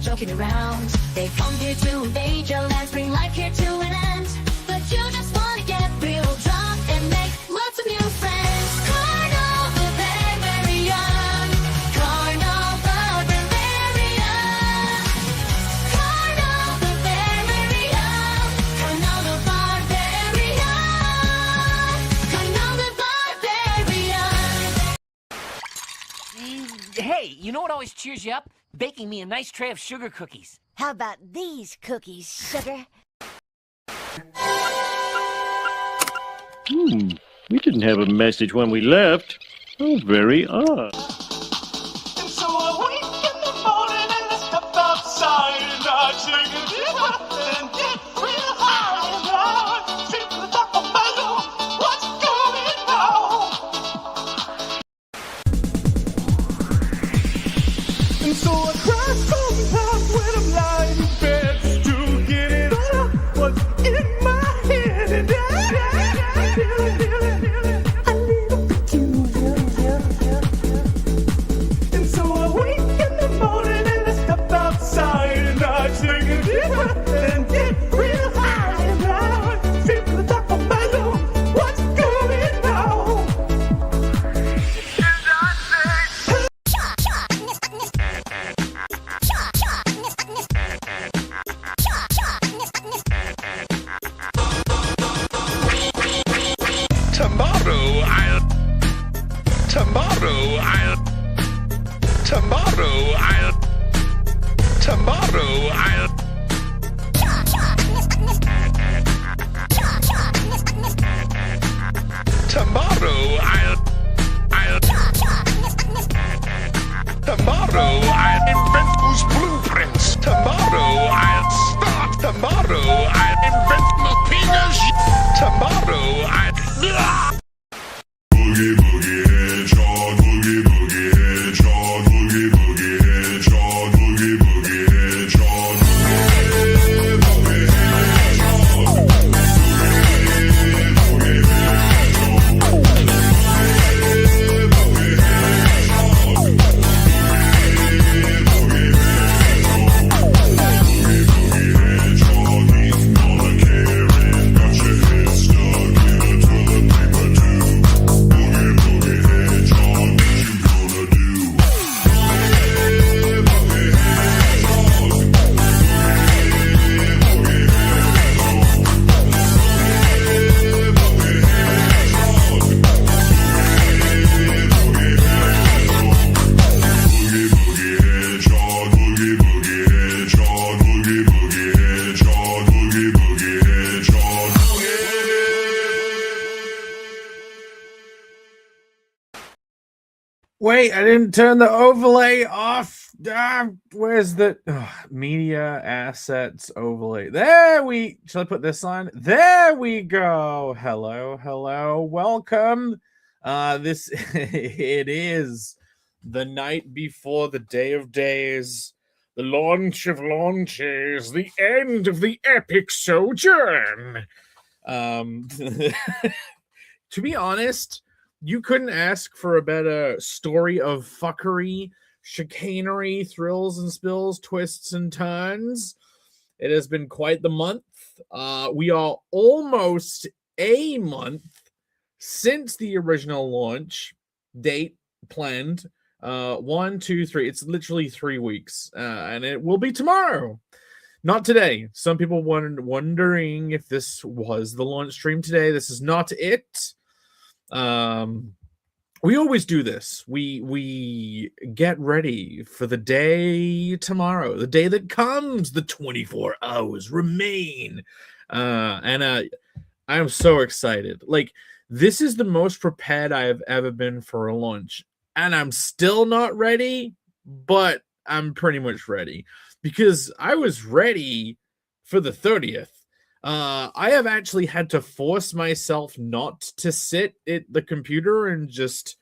joking around. They come here to invade your land, bring life here to an end. But you just wanna get real drunk and make lots of new friends. Carnival Barbarian, Carnival Barbarian, Carnival Barbarian, Carnival Barbarian, Carnival Barbarian. Hey, you know what always cheers you up? Baking me a nice tray of sugar cookies. How about these cookies, sugar? We didn't have a message when we left. Oh, very odd. And so I wake in the morning and I step outside and I take a deep breath and get real high and loud. See to the top of my lungs, what's going on? And so I cry sometimes when I'm lying in bed to get it all out what's in my head. And I feel it, I need a peculiar. And so I wake in the morning and I step outside and I take a deep breath and get real high and loud. See to the top of my lungs, what's going on? And I say, tomorrow I'll tomorrow I'll tomorrow I'll tomorrow I'll tomorrow I'll invent those blueprints. Tomorrow I'll start. Tomorrow I'll invent my penis. Tomorrow I'll boogie boogie hedgehog, boogie boogie hedgehog, boogie boogie hedgehog, boogie boogie hedgehog, boogie Wait, I didn't turn the overlay off. Where's the media assets overlay? Shall I put this on? There we go. Hello. Welcome. This it is the night before the day of days, the launch of launches, the end of the epic sojourn. To be honest, you couldn't ask for a better story of fuckery, chicanery, thrills and spills, twists and turns. It has been quite the month. We are almost a month since the original launch date planned. 1, 2, 3. It's literally 3 weeks, and it will be tomorrow. Not today. Some people wondering if this was the launch stream today. This is not it. We always do this. We get ready for the day tomorrow, the day that comes. The 24 hours remain, and I am so excited. Like, this is the most prepared I have ever been for a launch, and I'm still not ready, but I'm pretty much ready because I was ready for the 30th. I have actually had to force myself not to sit at the computer and just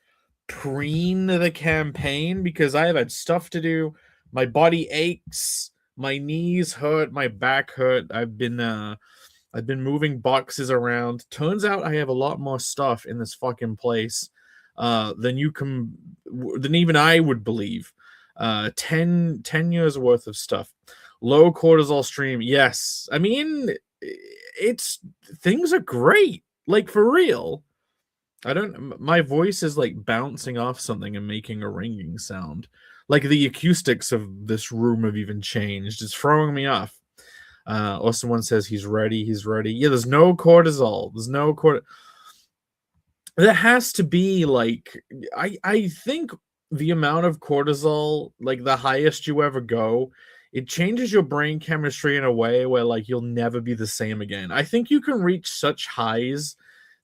preen the campaign because I have had stuff to do. My body aches, my knees hurt, my back hurt. I've been moving boxes around. Turns out I have a lot more stuff in this fucking place than even I would believe. 10 years worth of stuff. Low cortisol stream. Yes. I mean, it's things are great. Like for real. My voice is like bouncing off something and making a ringing sound. Like the acoustics of this room have even changed. It's throwing me off. Or someone says he's ready. Yeah, there's no cortisol. There has to be like, I think the amount of cortisol, like the highest you ever go, it changes your brain chemistry in a way where like you'll never be the same again. I think you can reach such highs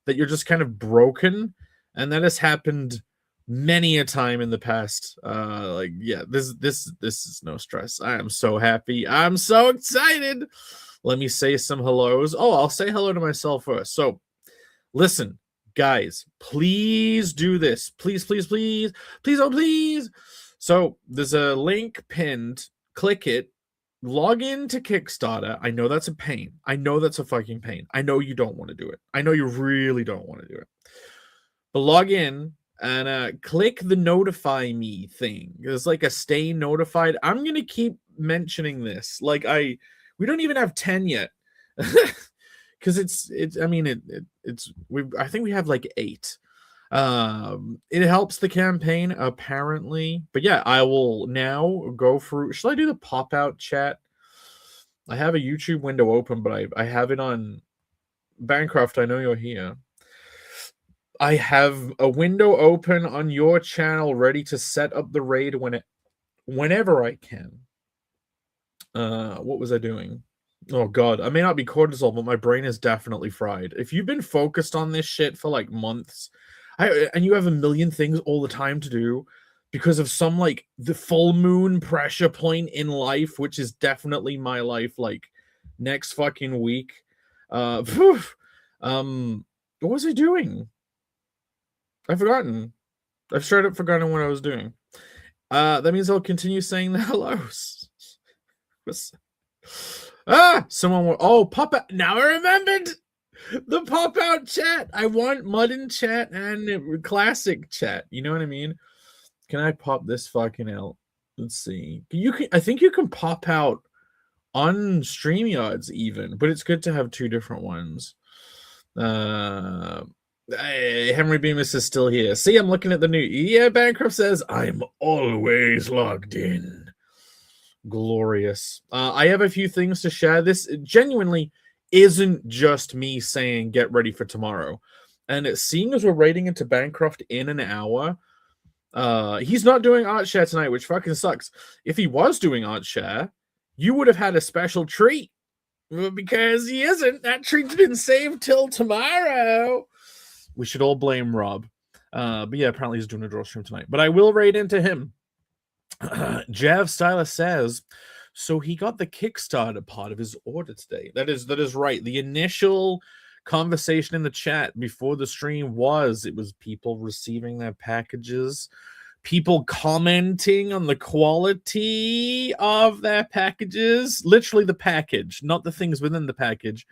that you're just kind of broken, and that has happened many a time in the past. This is no stress. I am so happy. I'm so excited. Let me say some hellos. Oh, I'll say hello to myself first. So listen, guys, please do this. Please, please, please, please, oh please. So there's a link pinned. Click it. Log into Kickstarter. I know that's a pain. I know that's a fucking pain. I know you don't want to do it. I know you really don't want to do it. But log in and click the notify me thing. There's like a stay notified. I'm gonna keep mentioning this. Like we don't even have 10 yet. Because I think we have like 8. It helps the campaign apparently, but yeah, I will now go through. Should I do the pop out chat? I have a YouTube window open, but I have it on Bancroft. I know you're here. I have a window open on your channel ready to set up the raid whenever I can. What was I doing? Oh god, I may not be cortisol, but my brain is definitely fried. If you've been focused on this shit for like months, and you have a million things all the time to do because of some like the full moon pressure point in life, which is definitely my life, like next fucking week. What was I doing? I've forgotten. I've straight up forgotten what I was doing. That means I'll continue saying the hellos. Someone will. Oh, pop out. Now I remembered the pop out chat. I want Muddin chat and classic chat. You know what I mean? Can I pop this fucking out? Let's see. I think you can pop out on StreamYards even, but it's good to have 2 different ones. Henry Bemis is still here. See, I'm looking at the new. Yeah, Bancroft says I'm always logged in. Glorious. I have a few things to share. This genuinely isn't just me saying get ready for tomorrow. And seeing as we're raiding into Bancroft in an hour, he's not doing Art Share tonight, which fucking sucks. If he was doing Art Share, you would have had a special treat. Because he isn't. That treat's been saved till tomorrow. We should all blame Rob. But yeah, apparently he's doing a draw stream tonight. But I will raid into him. Jav Stylus says, so he got the Kickstarter part of his order today. That is right. The initial conversation in the chat before the stream was people receiving their packages, people commenting on the quality of their packages, literally the package, not the things within the package.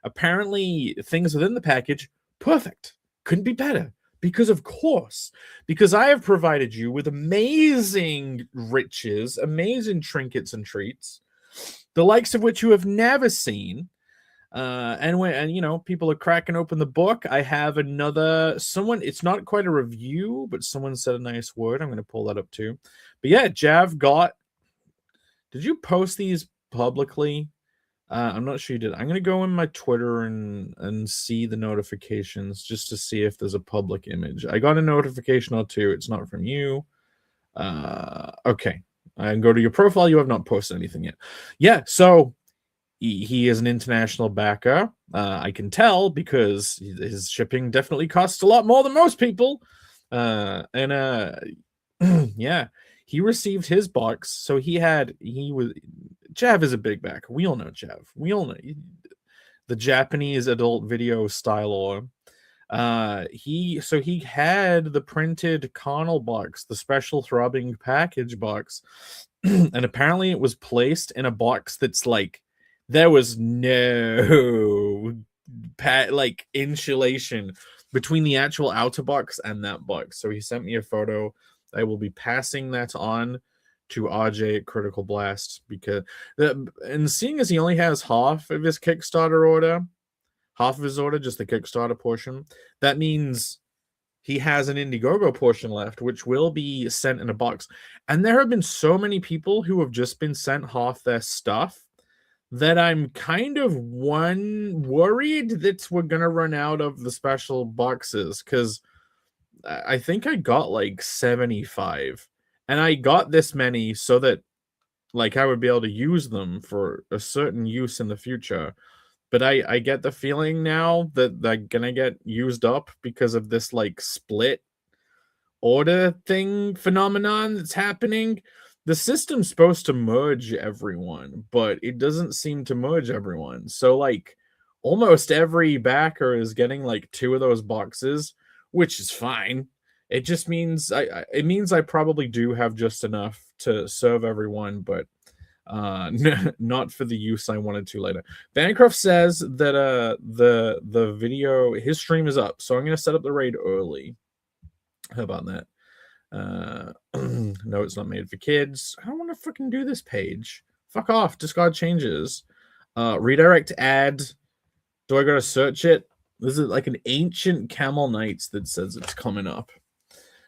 Apparently things within the package, perfect. Couldn't be better. Because of course, because I have provided you with amazing riches, amazing trinkets and treats, the likes of which you have never seen. And people are cracking open the book. I have someone, it's not quite a review, but someone said a nice word. I'm going to pull that up too. But yeah, Jav did you post these publicly? I'm not sure you did. I'm going to go in my Twitter and see the notifications just to see if there's a public image. I got a notification or 2. It's not from you. Okay. I go to your profile. You have not posted anything yet. Yeah, so he is an international backer. I can tell because his shipping definitely costs a lot more than most people. Yeah, he received his box. So Jav is a big backer. We all know Jav. We all know the Japanese adult video style. He had the printed Connell box, the special throbbing package box, and apparently it was placed in a box that's like there was no insulation between the actual outer box and that box. So he sent me a photo. I will be passing that on to RJ at Critical Blast, because and seeing as he only has half of his Kickstarter order, just the Kickstarter portion, that means he has an Indiegogo portion left, which will be sent in a box. And there have been so many people who have just been sent half their stuff that I'm kind of worried that we're gonna run out of the special boxes, because I think I got like 75, and I got this many so that like I would be able to use them for a certain use in the future. But I get the feeling now that they're gonna get used up because of this like split order thing phenomenon that's happening. The system's supposed to merge everyone, but it doesn't seem to merge everyone. So like almost every backer is getting like 2 of those boxes, which is fine. It just means it means I probably do have just enough to serve everyone, but not for the use I wanted to later. Bancroft says that the video, his stream is up, so I'm gonna set up the raid early. How about that? No, it's not made for kids. I don't want to freaking do this page. Fuck off. Discard changes. Redirect ad. Do I gotta search it? This is like an ancient Camel Knights that says it's coming up.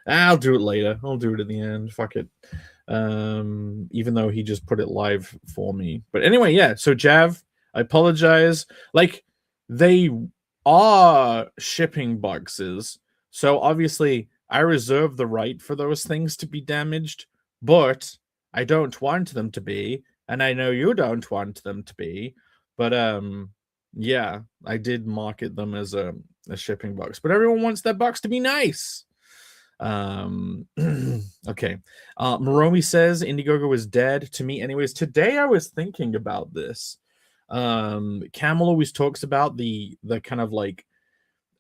I'll do it later. I'll do it at the end. Fuck it. Even though he just put it live for me. But anyway, yeah. So Jav, I apologize. Like, they are shipping boxes. So obviously I reserve the right for those things to be damaged, but I don't want them to be, and I know you don't want them to be. But yeah, I did market them as a shipping box, but everyone wants that box to be nice. Okay. Moromi says Indiegogo is dead to me anyways. Today I was thinking about this. Camel always talks about the kind of like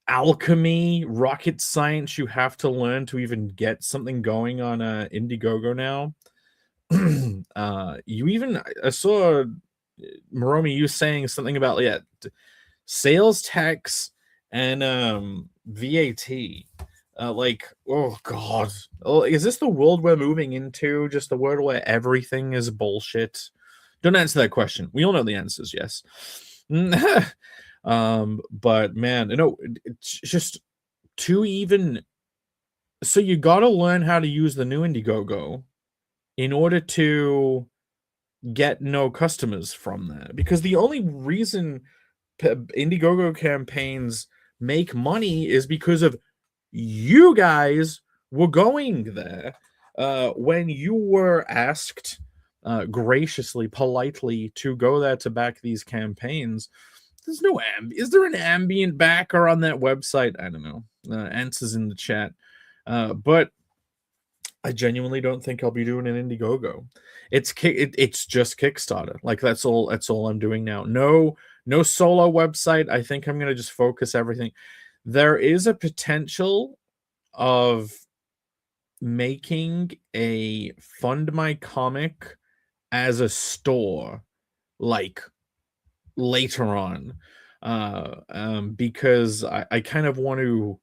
alchemy, rocket science you have to learn to even get something going on Indiegogo now. I saw Moromi, you saying something about sales tax and VAT. Like, oh god, is this the world we're moving into? Just the world where everything is bullshit? Don't answer that question. We all know the answers, yes. But man, it's just to even. So you got to learn how to use the new Indiegogo in order to get no customers from that, because the only reason Indiegogo campaigns make money is because of you guys were going there. When you were asked graciously, politely to go there to back these campaigns, there's no is there an ambient backer on that website? I don't know. Answers in the chat. But I genuinely don't think I'll be doing an Indiegogo. It's just Kickstarter. Like that's all I'm doing now. No solo website. I think I'm gonna just focus everything. There is a potential of making a Fund My Comic as a store, like later on, because I kind of want to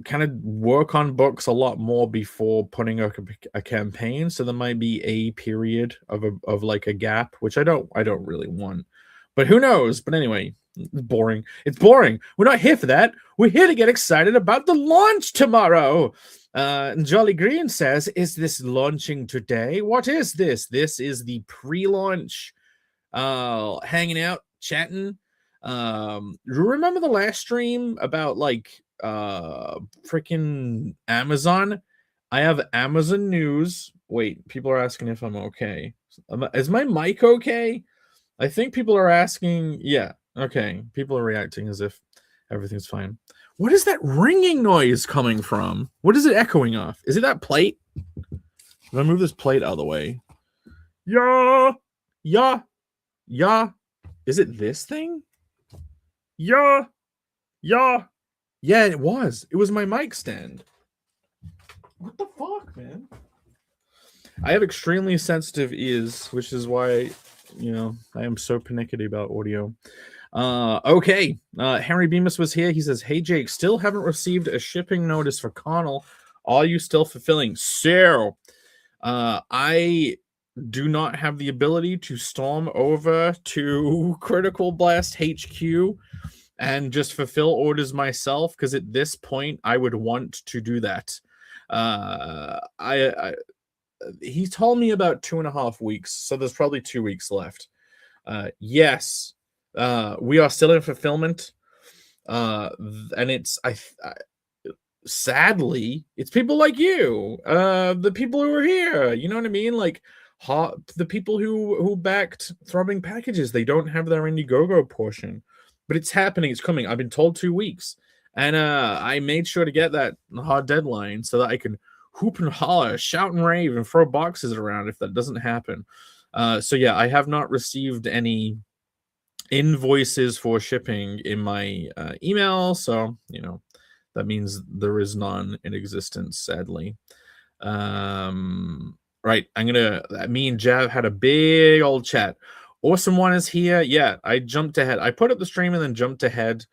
kind of work on books a lot more before putting a campaign. So there might be a period of like a gap, which I don't really want, but who knows? But anyway. It's boring. It's boring. We're not here for that. We're here to get excited about the launch tomorrow. And Jolly Green says, is this launching today? What is this? This is the pre-launch, hanging out, chatting. Remember the last stream about like freaking Amazon? I have Amazon news. Wait, people are asking if I'm okay. Is my mic okay? I think people are asking. Yeah. Okay, people are reacting as if everything's fine. What is that ringing noise coming from? What is it echoing off? Is it that plate? I'm gonna move this plate out of the way. Yeah. Is it this thing? Yeah. Yeah, it was. It was my mic stand. What the fuck, man? I have extremely sensitive ears, which is why, I am so panicky about audio. Okay. Henry Bemis was here. He says, hey, Jake, still haven't received a shipping notice for Connell. Are you still fulfilling? So, I do not have the ability to storm over to Critical Blast HQ and just fulfill orders myself, because at this point I would want to do that. I he told me about 2.5 weeks, so there's probably 2 weeks left. Yes, we are still in fulfillment, and it's sadly it's people like you, the people who are here. You know what I mean? Like the people who backed Throbbing Packages. They don't have their Indiegogo portion, but it's happening. It's coming. I've been told 2 weeks, and I made sure to get that hard deadline so that I can hoop and holler, shout and rave, and throw boxes around if that doesn't happen. So yeah, I have not received any invoices for shipping in my email, so that means there is none in existence, sadly. Right, me and Jav had a big old chat. Awesome One is here. Yeah, I jumped ahead. I put up the stream and then jumped ahead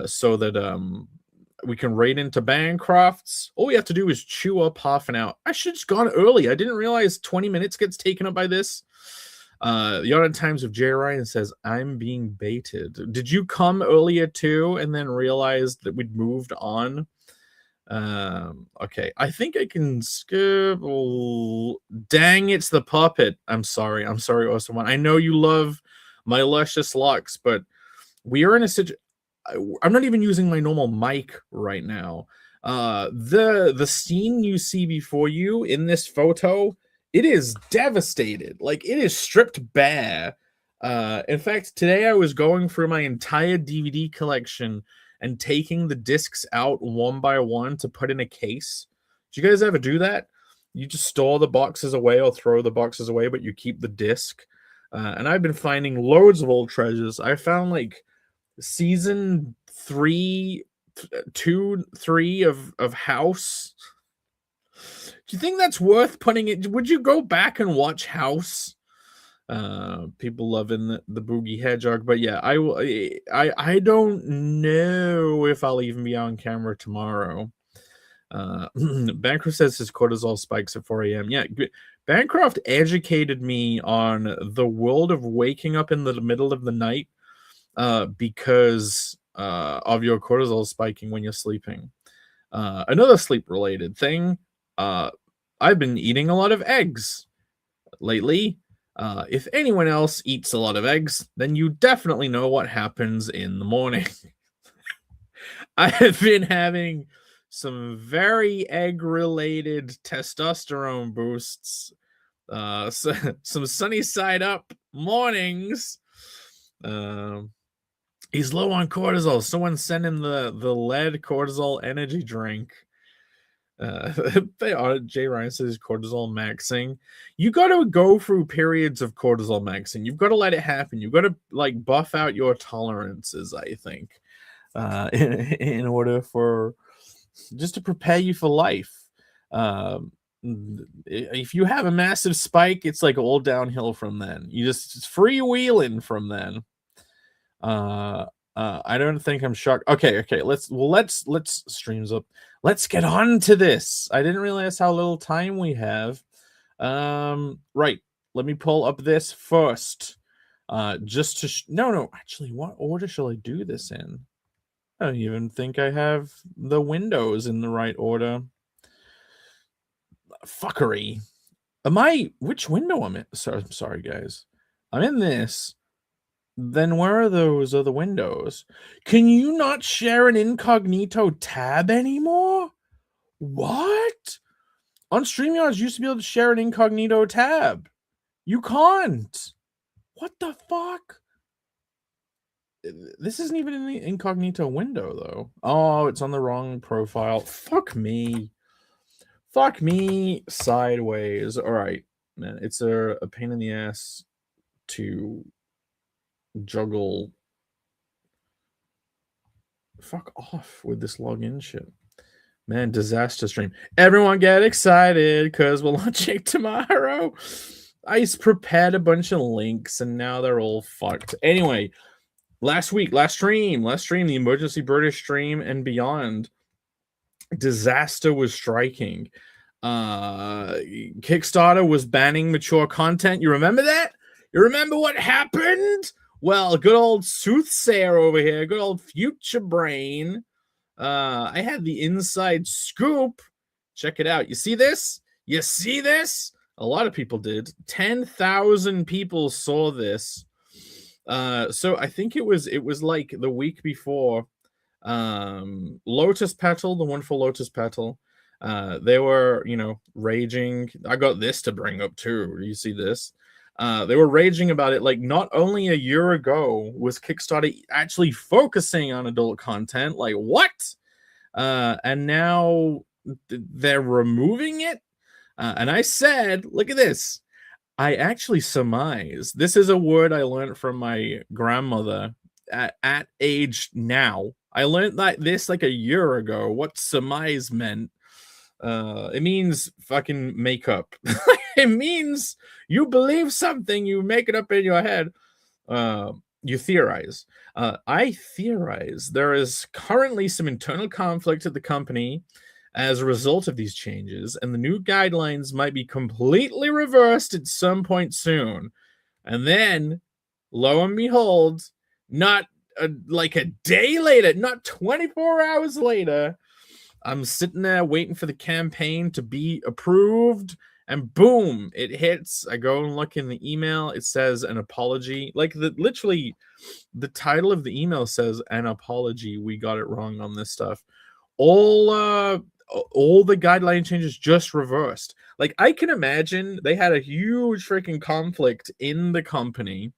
so that we can raid into Bancrofts. All we have to do is chew up half an hour. I should have just gone early. I didn't realize 20 minutes gets taken up by this. The Odd Times of J. Ryan says, I'm being baited. Did you come earlier too and then realize that we'd moved on? Okay, I think I can skip. Dang, it's the puppet. I'm sorry, Awesome One. I know you love my luscious locks, but we are in a situation. I'm not even using my normal mic right now. The scene you see before you in this photo, it is devastated. Like, it is stripped bare. In fact, today I was going through my entire DVD collection and taking the discs out one by one to put in a case. Do you guys ever do that? You just store the boxes away or throw the boxes away, but you keep the disc. And I've been finding loads of old treasures. I found like season 3 of House. Do you think that's worth putting it? Would you go back and watch House? People loving the Boogie Hedgehog, but yeah, I don't know if I'll even be on camera tomorrow. Bancroft says his cortisol spikes at 4 a.m. Yeah, Bancroft educated me on the world of waking up in the middle of the night because of your cortisol spiking when you're sleeping. Another sleep-related thing, I've been eating a lot of eggs lately. If anyone else eats a lot of eggs, then you definitely know what happens in the morning. I have been having some very egg-related testosterone boosts. Some sunny side up mornings. He's low on cortisol. Someone send him the lead cortisol energy drink. Jay Ryan says cortisol maxing. You got to go through periods of cortisol maxing. You've got to let it happen. You've got to like buff out your tolerances, I think, in order for just to prepare you for life. If you have a massive spike, it's like all downhill from then. You just freewheeling from then. I don't think I'm shocked. Okay. Let's streams up. Let's get on to this. I didn't realize how little time we have. Right. Let me pull up this first. Just to no. Actually, what order shall I do this in? I don't even think I have the windows in the right order. Fuckery. Which window I'm in? Sorry, guys. I'm in this. Then where are those other windows? Can you not share an incognito tab anymore? What? On StreamYard, you used to be able to share an incognito tab. You can't. What the fuck? This isn't even in the incognito window, though. Oh, it's on the wrong profile. Fuck me. Fuck me sideways. All right, man. It's a pain in the ass to juggle. Fuck off with this login shit. Man, disaster stream. Everyone get excited because we're launching tomorrow. I prepared a bunch of links and now they're all fucked. Anyway, last stream, the emergency British stream and beyond, disaster was striking. Kickstarter was banning mature content. You remember that? You remember what happened? Well, good old soothsayer over here, good old future brain. I had the inside scoop. Check it out. You see this? You see this? A lot of people did. 10,000 people saw this. So I think it was like the week before. Lotus Petal, the wonderful Lotus Petal. They were, raging. I got this to bring up too. You see this? They were raging about it. Like, not only a year ago was Kickstarter actually focusing on adult content. Like, what? And now they're removing it. And I said, look at this. I actually surmise. This is a word I learned from my grandmother at age now. I learned this like a year ago. What surmise meant. It means fucking make up. It means you believe something, you make it up in your head. You theorize. I theorize there is currently some internal conflict at the company as a result of these changes, and the new guidelines might be completely reversed at some point soon. And then, lo and behold, not like a day later, not 24 hours later, I'm sitting there waiting for the campaign to be approved, and boom, it hits. I go and look in the email. It says an apology. Like, literally, the title of the email says an apology. We got it wrong on this stuff. All the guideline changes just reversed. Like, I can imagine they had a huge freaking conflict in the company.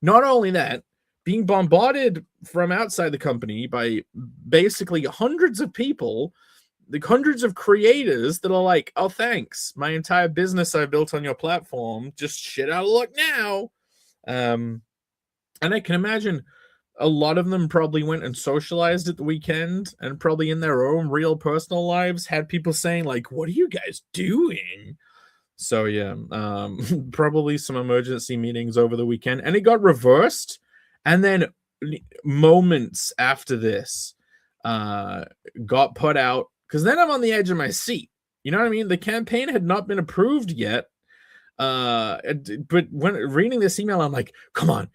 Not only that, being bombarded from outside the company by basically hundreds of people, the hundreds of creators that are like, oh, thanks. My entire business I built on your platform just shit out of luck now. And I can imagine a lot of them probably went and socialized at the weekend, and probably in their own real personal lives had people saying like, what are you guys doing? So yeah, probably some emergency meetings over the weekend, and it got reversed. And then moments after this got put out, because then I'm on the edge of my seat. You know what I mean? The campaign had not been approved yet. But when reading this email, I'm like, come on,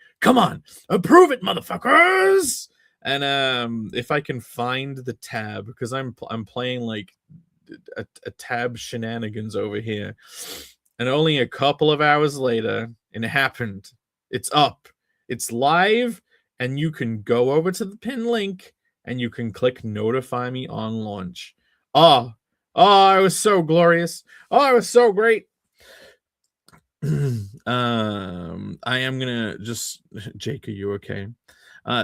approve it, motherfuckers. And if I can find the tab, because I'm playing like a tab shenanigans over here, and only a couple of hours later, and it happened. It's up, it's live, and you can go over to the pin link and you can click notify me on launch. Oh, it was so glorious. Oh, it was so great. I am gonna just, Jake, are you okay?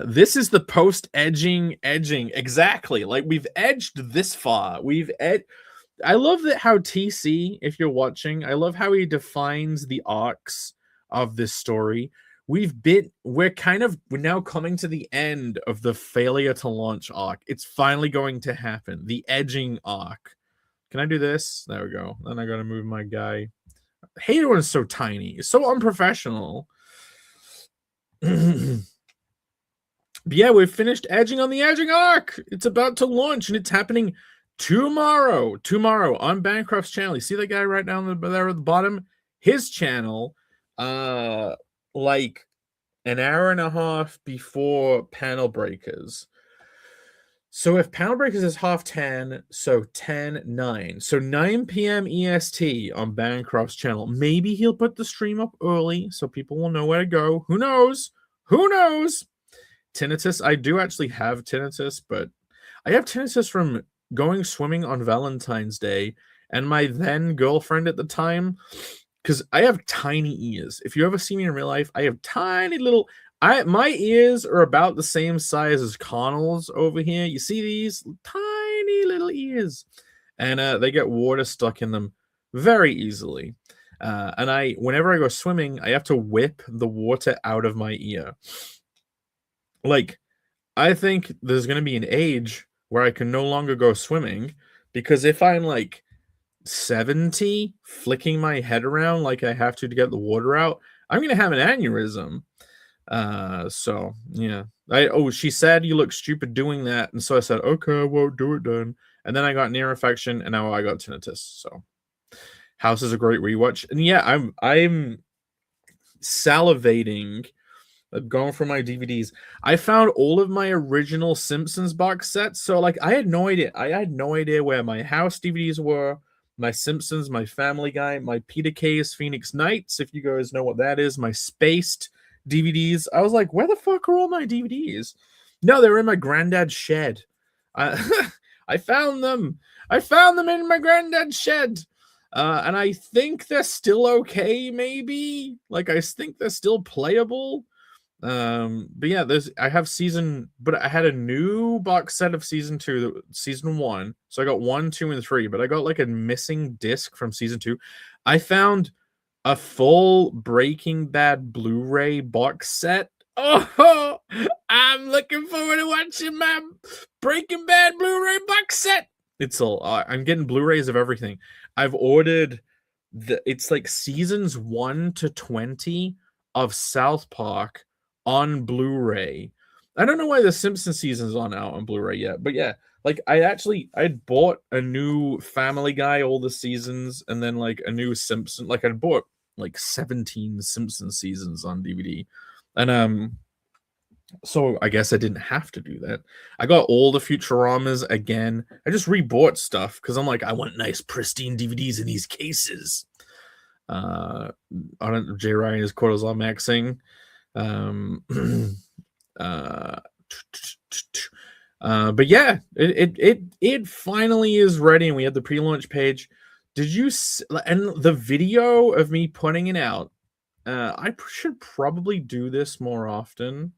This is the post edging exactly. Like, we've edged this far. I love that how TC, if you're watching, I love how he defines the arcs of this story. We're now coming to the end of the failure to launch arc. It's finally going to happen. The edging arc. Can I do this? There we go. Then I gotta move my guy. I hate it when it's so tiny. It's so unprofessional. But yeah, we've finished edging on the edging arc. It's about to launch, and it's happening tomorrow. Tomorrow on Bancroft's channel. You see that guy right down there at the bottom? His channel, like an hour and a half before Panel Breakers. So if Panel Breakers is 10:30, so 10:09. So 9 p.m. EST on Bancroft's channel. Maybe he'll put the stream up early so people will know where to go. Who knows? Who knows? Tinnitus. I do actually have tinnitus, but I have tinnitus from going swimming on Valentine's Day, and my then girlfriend at the time, because I have tiny ears. If you ever see me in real life, I have tiny little... my ears are about the same size as Connell's over here. You see these tiny little ears, and they get water stuck in them very easily. And whenever I go swimming, I have to whip the water out of my ear. Like, I think there's going to be an age where I can no longer go swimming, because if I'm like 70 flicking my head around like I have to get the water out, I'm going to have an aneurysm. So yeah, she said you look stupid doing that, and so I said, okay, I won't do it then. And then I got an ear infection, and now I got tinnitus. So House is a great rewatch. And yeah, I'm salivating. Going for my DVDs. I found all of my original Simpsons box sets. So like I had no idea. I had no idea where my House DVDs were, my Simpsons, my Family Guy, my Peter Kay's Phoenix Nights, if you guys know what that is, my Spaced DVDs. I was like, where the fuck are all my DVDs? No, they were in my granddad's shed. I I found them. I found them in my granddad's shed. And I think they're still okay, maybe. Like I think they're still playable. But yeah, I had a new box set of season 2, season 1. So I got 1, 2, and 3, but I got like a missing disc from season 2. I found a full Breaking Bad Blu-ray box set. Oh, I'm looking forward to watching my Breaking Bad Blu-ray box set. I'm getting Blu-rays of everything. I've ordered it's like seasons 1 to 20 of South Park on Blu-ray. I don't know why the Simpsons season's out on Blu-ray yet, but yeah, like I'd bought a new Family Guy, all the seasons, and then like a new Simpson. Like I'd bought like 17 Simpson seasons on DVD, and so I guess I didn't have to do that. I got all the Futuramas again. I just rebought stuff because I'm like, I want nice pristine DVDs in these cases. On Jay Ryan is Quarters on Maxing. But yeah, it finally is ready, and we had the pre-launch page. And the video of me putting it out? I should probably do this more often.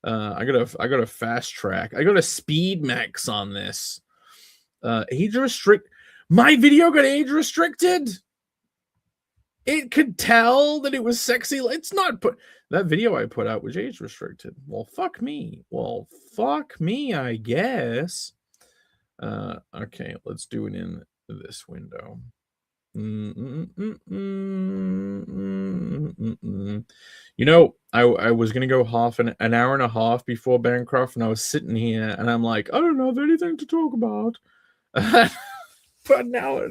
I got a fast track. I got a speed max on this. Age restrict. My video got age restricted. It could tell that it was sexy. It's not that video I put out was age restricted. Well, fuck me. I guess. Okay, let's do it in this window. You know, I was gonna go half an hour and a half before Bancroft, and I was sitting here, and I'm like, I don't have anything to talk about. But now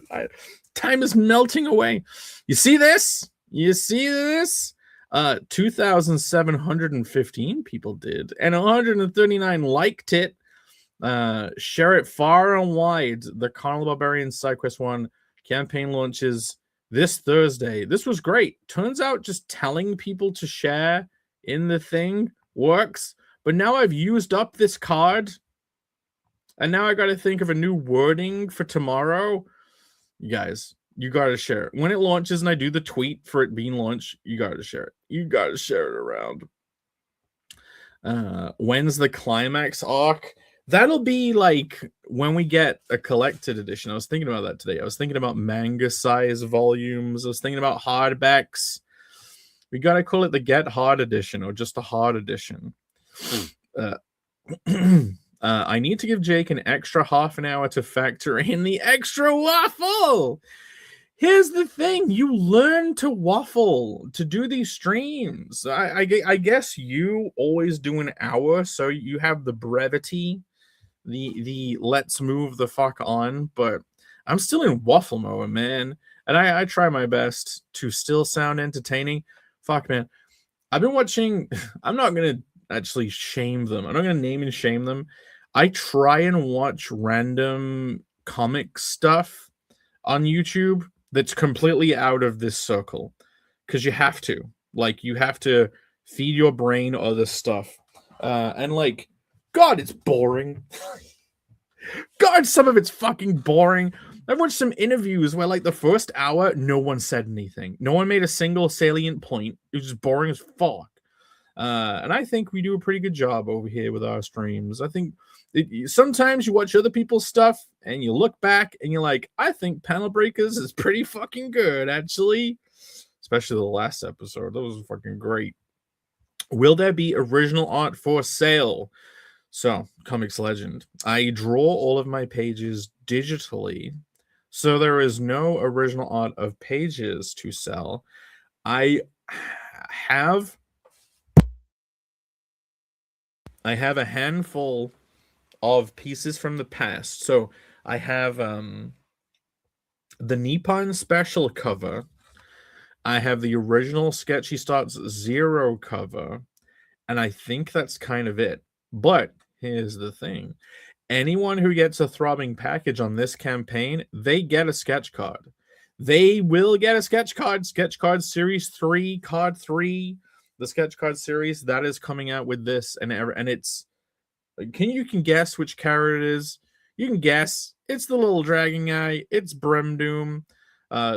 time is melting away. You see this? 2,715 people did, and 139 liked it. Share it far and wide. The Conan the Barbarian Side Quest 1 campaign launches this Thursday. This was great. Turns out just telling people to share in the thing works. But now I've used up this card, and now I got to think of a new wording for tomorrow. You guys, you got to share it. When it launches and I do the tweet for it being launched, you got to share it. You got to share it around. When's the climax arc? That'll be like when we get a collected edition. I was thinking about that today. I was thinking about manga size volumes. I was thinking about hardbacks. We got to call it the Get Hard edition or just a hard edition. I need to give Jake an extra half an hour to factor in the extra waffle. Here's the thing. You learn to waffle to do these streams. I guess you always do an hour, so you have the brevity, the let's move the fuck on, but I'm still in waffle mode, man. And I try my best to still sound entertaining. Fuck, man. I've been watching... I'm not going to actually shame them. I'm not going to name and shame them. I try and watch random comic stuff on YouTube that's completely out of this circle. Because you have to. Like, you have to feed your brain other stuff. And, like, God, it's boring. God, some of it's fucking boring. I've watched some interviews where, like, the first hour, no one said anything. No one made a single salient point. It was just boring as fuck. And I think we do a pretty good job over here with our streams. I think sometimes you watch other people's stuff and you look back and you're like, I think Panel Breakers is pretty fucking good, actually. Especially the last episode. That was fucking great. Will there be original art for sale? So, Comics Legend. I draw all of my pages digitally, so there is no original art of pages to sell. I have a handful of pieces from the past. So I have the Nippon special cover. I have the original Sketchy Starts 0 cover, and I think that's kind of it. But here's the thing. Anyone who gets a throbbing package on this campaign, they get a sketch card. They will get a sketch card. Sketch card series 3, card 3, the sketch card series that is coming out with this, and it's you can guess which character it is. You can guess it's the little dragon guy. It's Brimdoom.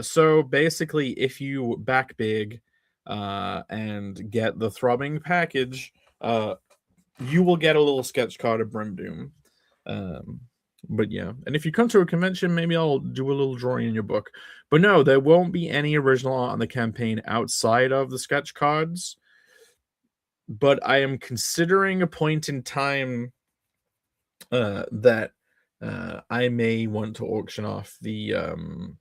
So basically, if you back big and get the throbbing package, you will get a little sketch card of Brimdoom. But yeah, and if you come to a convention, maybe I'll do a little drawing in your book. But no, there won't be any original art on the campaign outside of the sketch cards. But I am considering a point in time that I may want to auction off the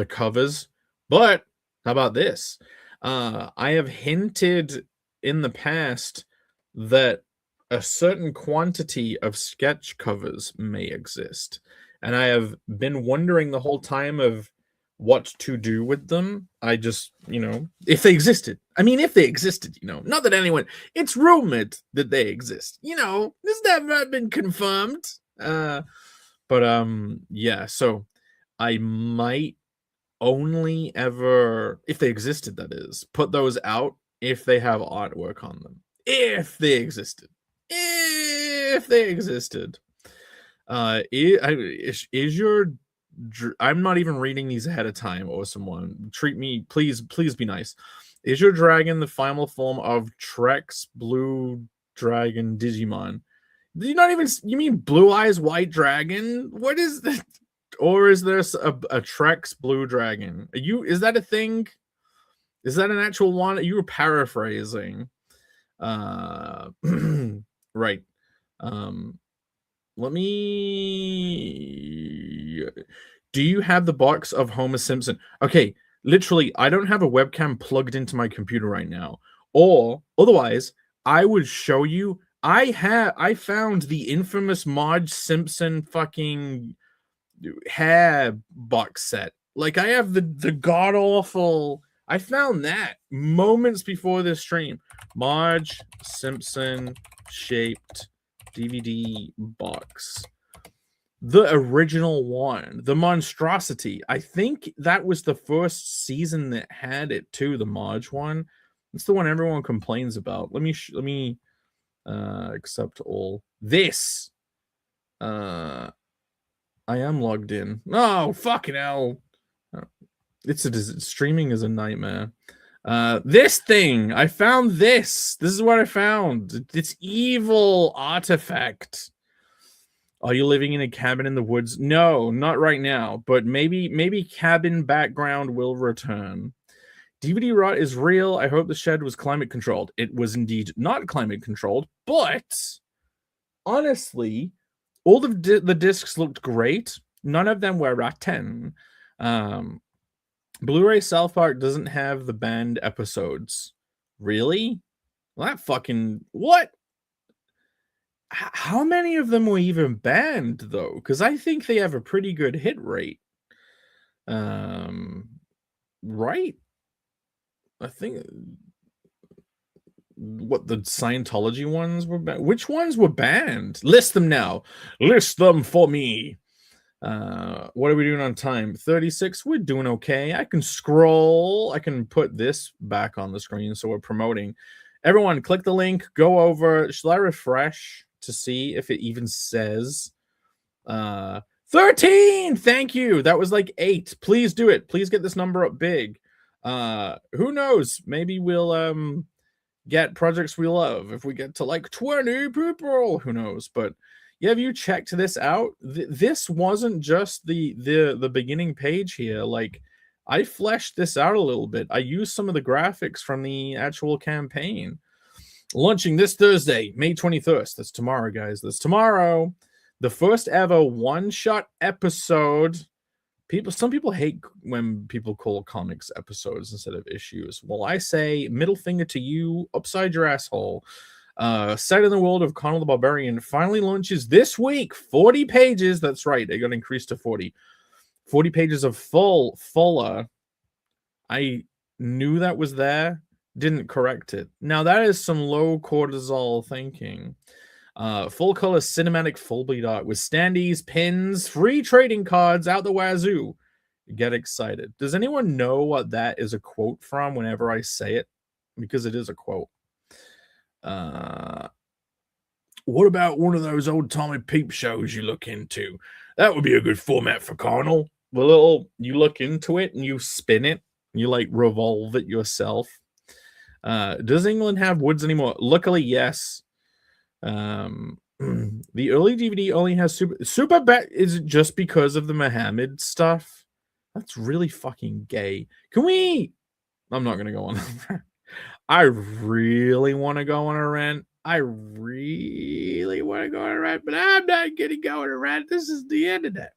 covers. But how about this? I have hinted in the past that a certain quantity of sketch covers may exist, and I have been wondering the whole time of what to do with them. I just, if they existed. I mean, if they existed, not that anyone. It's rumored that they exist. This never been confirmed. But yeah. So I might only ever, if they existed, that is, put those out if they have artwork on them. If they existed. If they existed. Is your... I'm not even reading these ahead of time, or someone. Treat me, please be nice. Is your dragon the final form of Trek's Blue Dragon Digimon? You mean Blue Eyes White Dragon? What is that? Or is there a Trek's Blue Dragon? Is that a thing? Is that an actual one? You were paraphrasing. Right. Let me... Do you have the box of Homer Simpson? Okay, literally, I don't have a webcam plugged into my computer right now. Or, otherwise, I would show you. I found the infamous Marge Simpson fucking hair box set. Like, I have the god-awful... I found that moments before this stream. Marge Simpson shaped DVD box. The original one. The monstrosity. I think that was the first season that had it too, the Marge one. It's the one everyone complains about. Let me accept all. This. I am logged in. Oh, fucking hell. Streaming is a nightmare. This thing. I found this. This is what I found. It's evil artifact. Are you living in a cabin in the woods? No, not right now. But maybe cabin background will return. DVD rot is real. I hope the shed was climate controlled. It was indeed not climate controlled, but honestly, all of the discs looked great. None of them were rotten. Blu-ray South Park doesn't have the banned episodes. Really? Well, that fucking... What? How many of them were even banned, though? Because I think they have a pretty good hit rate. Right? I think... What, the Scientology ones were banned? Which ones were banned? List them now. List them for me. What are we doing on time? 36. We're doing okay. I can scroll. I can put this back on the screen, so we're promoting. Everyone, click the link. Go over. Shall I refresh to see if it even says 13? Thank you. That was like 8. Please do it. Please get this number up big. Who knows? Maybe we'll get projects we love if we get to like 20 people. Who knows? But yeah, have you checked this out? This wasn't just the beginning page here. Like, I fleshed this out a little bit. I used some of the graphics from the actual campaign. Launching this Thursday, May 21st. That's tomorrow, guys. That's tomorrow. The first ever one-shot episode. Some people hate when people call comics episodes instead of issues. Well, I say middle finger to you, upside your asshole. Set in the world of Conan the Barbarian finally launches this week. 40 pages. That's right. It got increased to 40. 40 pages of Fuller. I knew that was there, didn't correct it. Now that is some low cortisol thinking. Full color cinematic full bleed art with standees, pins, free trading cards out the wazoo. Get excited. Does anyone know what that is a quote from whenever I say it? Because it is a quote. What about one of those old Tommy Peep shows you look into? That would be a good format for Carnal. You look into it and you spin it. You like revolve it yourself. Does England have woods anymore? Luckily, yes. The early DVD only has super bet. Is it just because of the Muhammad stuff? That's really fucking gay. Can we? I'm not gonna go on. I really want to go on a rant. I really want to go on a rant, but I'm not gonna go on a rant. This is the internet.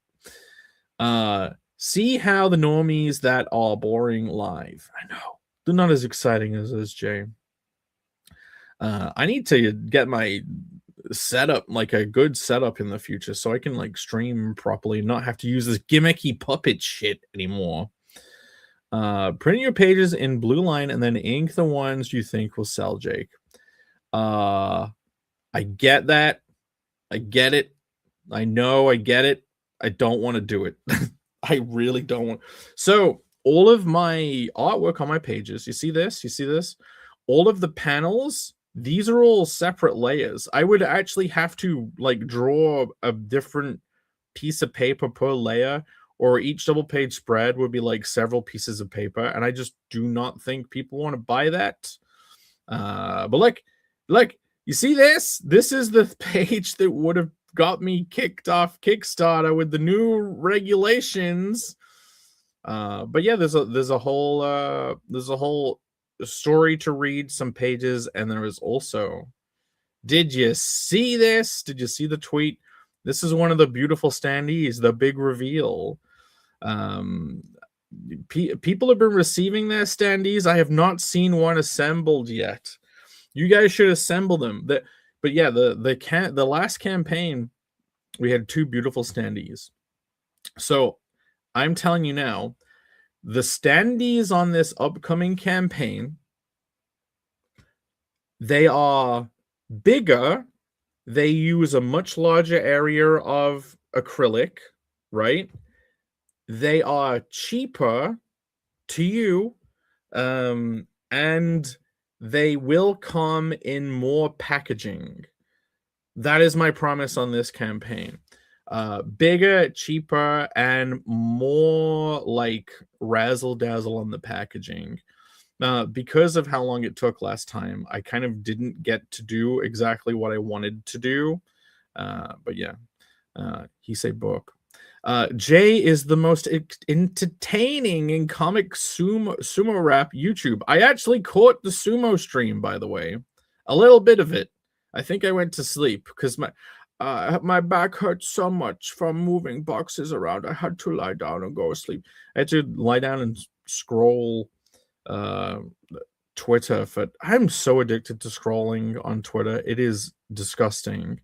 See how the normies that are boring live. I know they're not as exciting as this, Jay. I need to get my setup, like a good setup in the future, so I can like stream properly and not have to use this gimmicky puppet shit anymore. Print your pages in blue line and then ink the ones you think will sell, Jake. I get that. I get it. I know I get it. I don't want to do it. I really don't want. So all of my artwork on my pages, you see this? You see this? All of the panels, these are all separate layers. I would actually have to like draw a different piece of paper per layer, or each double page spread would be like several pieces of paper. And I just do not think people want to buy that. But look, you see this? This is the page that would have got me kicked off Kickstarter with the new regulations. But yeah, there's a whole story to read, some pages, and there is also, did you see this? Did you see the tweet? This is one of the beautiful standees, the big reveal. People have been receiving their standees. I have not seen one assembled yet. You guys should assemble them. But yeah, the last campaign, we had 2 beautiful standees. So I'm telling you now, the standees on this upcoming campaign, they are bigger. They use a much larger area of acrylic, right? They are cheaper to you, and they will come in more packaging. That is my promise on this campaign. Bigger, cheaper, and more like razzle dazzle on the packaging. Because of how long it took last time, I kind of didn't get to do exactly what I wanted to do. But yeah, he say book. Jay is the most entertaining in comic sumo rap YouTube. I actually caught the sumo stream, by the way. A little bit of it. I think I went to sleep because my back hurt so much from moving boxes around. I had to lie down and go to sleep. I had to lie down and scroll Twitter. I'm so addicted to scrolling on Twitter. It is disgusting.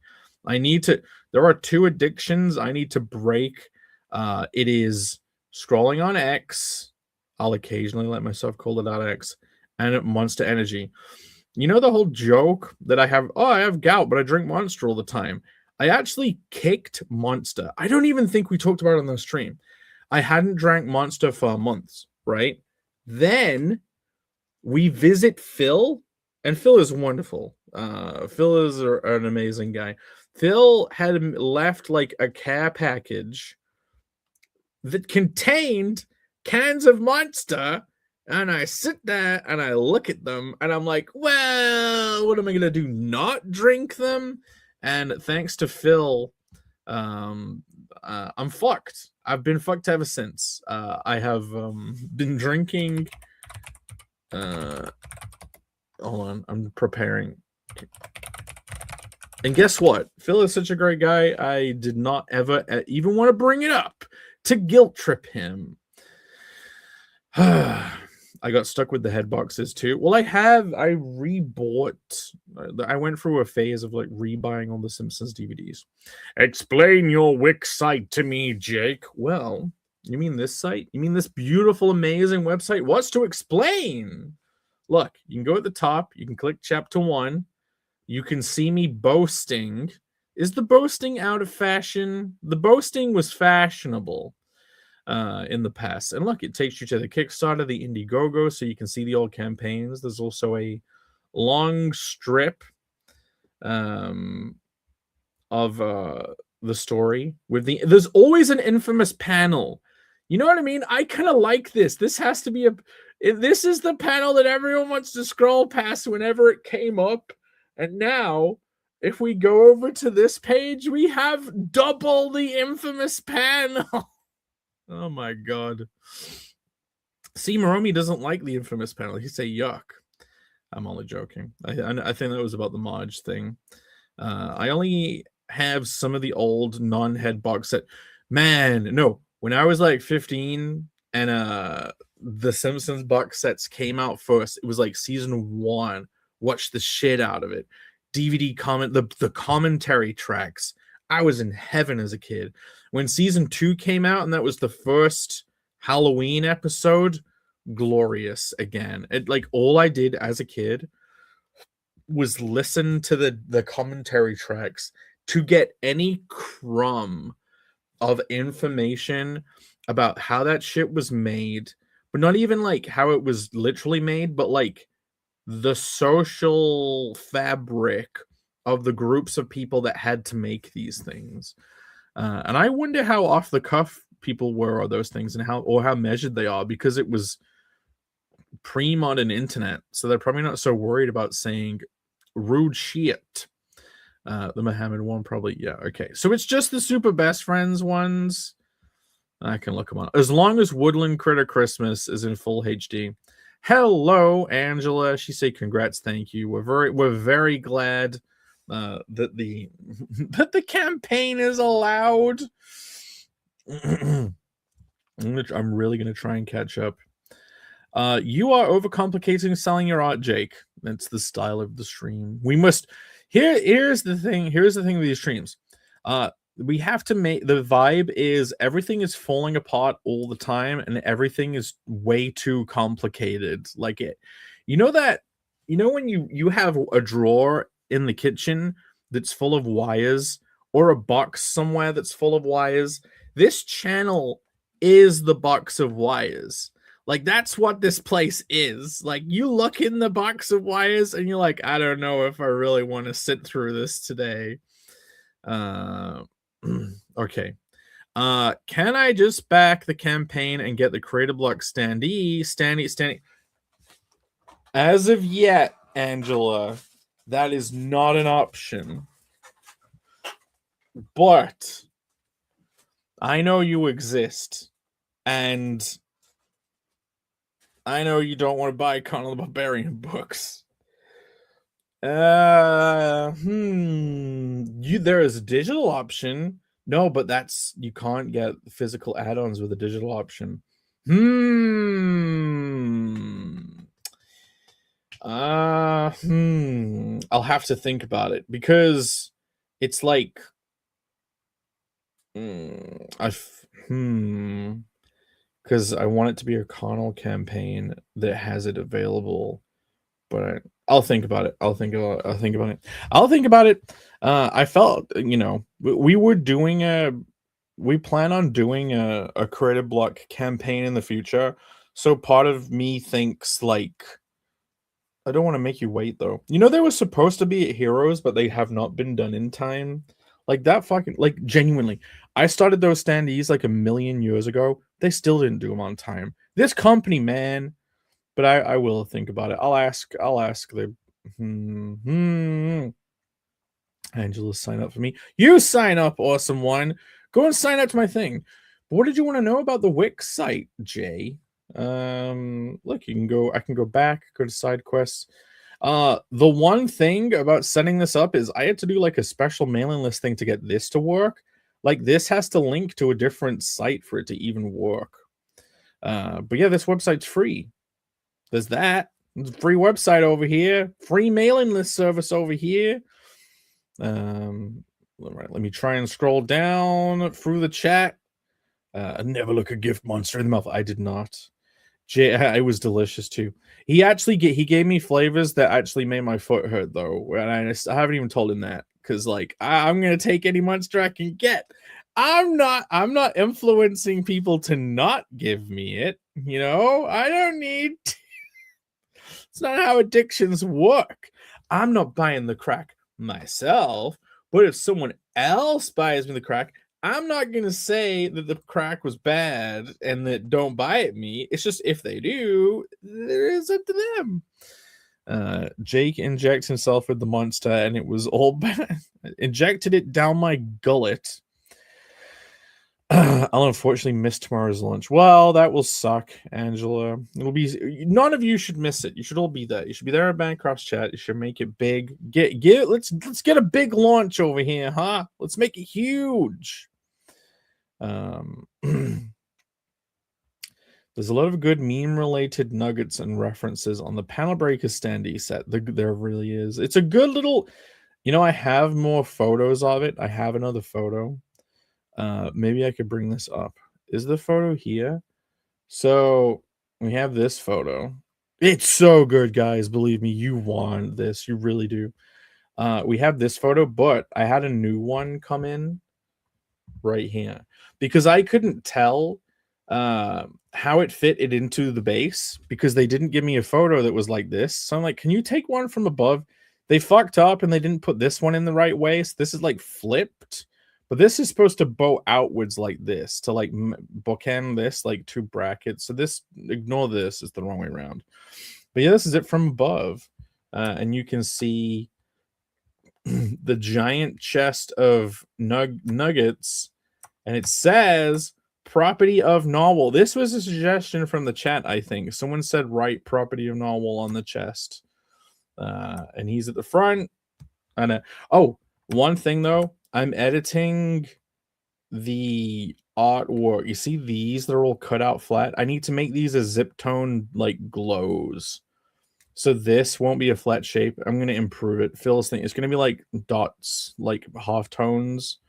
There are 2 addictions I need to break. It is scrolling on X. I'll occasionally let myself call it out X, and Monster Energy. You know the whole joke that I have gout, but I drink Monster all the time. I actually kicked Monster. I don't even think we talked about it on the stream. I hadn't drank Monster for months, right? Then we visit Phil, and Phil is wonderful. Phil is an amazing guy. Phil had left like a care package that contained cans of Monster, and I sit there and I look at them and I'm like, well, what am I gonna do? Not drink them? And thanks to Phil, I'm fucked. I've been fucked ever since. I have been drinking. Hold on, I'm preparing. And guess what? Phil is such a great guy. I did not ever even want to bring it up to guilt trip him. I got stuck with the head boxes too. Well, I rebought. I went through a phase of like rebuying all the Simpsons DVDs. Explain your Wix site to me, Jake. Well, You mean this site? You mean this beautiful, amazing website? What's to explain? Look, you can go at the top. You can click chapter 1. You can see me boasting. Is the boasting out of fashion? The boasting was fashionable in the past. And look, it takes you to the Kickstarter, the Indiegogo, so you can see the old campaigns. There's also a long strip of the story with there's always an infamous panel. You know what I mean? I kind of like this. This has to be this is the panel that everyone wants to scroll past whenever it came up. And now, if we go over to this page, we have double the infamous panel. Oh my god. See, Moromi doesn't like the infamous panel. He say yuck. I'm only joking. I think that was about the Marge thing. I only have some of the old non-head box set. Man, no. When I was like 15 and the Simpsons box sets came out first, it was like season 1. Watched the shit out of it. DVD comment, the commentary tracks. I was in heaven as a kid. When season 2 came out, and that was the first Halloween episode, glorious again. It, like, all I did as a kid was listen to the commentary tracks to get any crumb of information about how that shit was made, but not even like how it was literally made, but like the social fabric of the groups of people that had to make these things. And I wonder how off the cuff people were on those things and how measured they are, because it was pre-modern internet. So they're probably not so worried about saying rude shit. The Muhammad one probably, yeah, okay. So it's just the super best friends ones. I can look them up. As long as Woodland Critter Christmas is in full HD. Hello, Angela. She say congrats, thank you. We're very glad that the campaign is allowed. I'm really gonna try and catch up. You are overcomplicating selling your art, Jake. That's the style of the stream. We must. Here's the thing. Here's the thing with these streams. We have to make the vibe is everything is falling apart all the time, and everything is way too complicated. Like it, you know when you have a drawer in the kitchen that's full of wires, or a box somewhere that's full of wires. This channel is the box of wires. Like, that's what this place is. Like, you look in the box of wires and you're like, I don't know if I really want to sit through this today. Okay. Can I just back the campaign and get the Creator Block standee? As of yet, Angela, that is not an option. But I know you exist, and I know you don't want to buy Conan the Barbarian books. There is a digital option. No, but you can't get physical add-ons with a digital option. I'll have to think about it, because it's like because I want it to be a Connell campaign that has it available, but I'll think about it. I felt, we plan on doing a Creative Block campaign in the future. So part of me thinks, like, I don't want to make you wait though. They were supposed to be Heroes, but they have not been done in time. Like, that fucking, like, genuinely, I started those standees like 1,000,000 years ago. They still didn't do them on time. This company, man. But I will think about it. I'll ask the Angela, sign up for me. You sign up, awesome one. Go and sign up to my thing. But what did you want to know about the Wix site, Jay? Look, you can go. I can go back, go to side quests. The one thing about setting this up is I had to do like a special mailing list thing to get this to work. Like, this has to link to a different site for it to even work. But yeah, this website's free. There's that. There's a free website over here. Free mailing list service over here. All right, let me try and scroll down through the chat. Never look a gift monster in the mouth. I did not. It was delicious too. He gave me flavors that actually made my foot hurt though, and I haven't even told him that because like I'm gonna take any monster I can get. I'm not influencing people to not give me it. You know, I don't need. It's not how addictions work. I'm not buying the crack myself, but if someone else buys me the crack, I'm not going to say that the crack was bad and that don't buy it me. It's just if they do, it's up to them. Jake injects himself with the monster and it was all bad. Injected it down my gullet. I'll unfortunately miss tomorrow's lunch. Well, that will suck, Angela. It'll be none of you should miss it. You should all be there. You should be there at Bancroft's chat. You should make it big. Let's get a big launch over here, huh? Let's make it huge. There's a lot of good meme-related nuggets and references on the Panel Breaker standee set. There really is. It's a good little. You know, I have more photos of it. I have another photo. Maybe I could bring this up. Is the photo here? So we have this photo. It's so good, guys. Believe me, you want this. You really do. We have this photo, but I had a new one come in right here because I couldn't tell how it fit it into the base because they didn't give me a photo that was like this. So I'm like, can you take one from above? They fucked up and they didn't put this one in the right way. So this is like flipped. But this is supposed to bow outwards like this to like bookend this like two brackets. So this, ignore this, is the wrong way around. But yeah, this is it from above. And you can see the giant chest of nuggets. And it says property of Narwhal. This was a suggestion from the chat, I think. Someone said write property of Narwhal on the chest. And he's at the front. And oh, one thing though. I'm editing the artwork. You see these? They're all cut out flat. I need to make these a zip tone like glows. So this won't be a flat shape. I'm going to improve it. Phil's thing. It's going to be like dots, like half tones.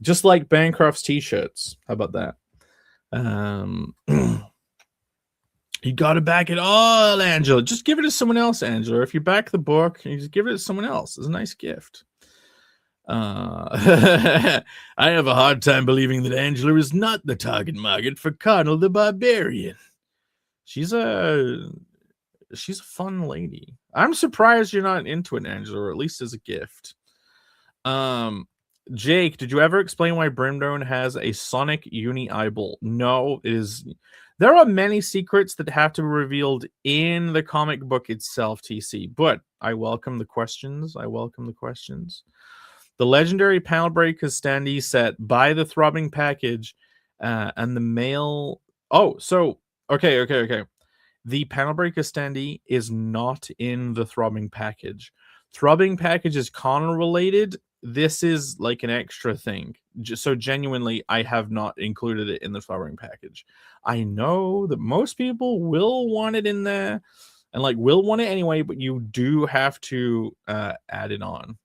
Just like Bancroft's t-shirts. How about that? You got to back it all, Angela. Just give it to someone else, Angela. If you back the book, you just give it to someone else. It's a nice gift. I have a hard time believing that Angela is not the target market for Connell the Barbarian. She's a fun lady. I'm surprised you're not into it, Angela, or at least as a gift. Jake, did you ever explain why Brimstone has a Sonic uni eyeball? No, it is. There are many secrets that have to be revealed in the comic book itself, TC. But I welcome the questions. The legendary Panel Breakers standee set by the Throbbing package and the male. Oh, so okay. The Panel Breaker standee is not in the Throbbing package. Throbbing package is Connell related. This is like an extra thing. So genuinely, I have not included it in the Throbbing package. I know that most people will want it in there and like will want it anyway, but you do have to add it on.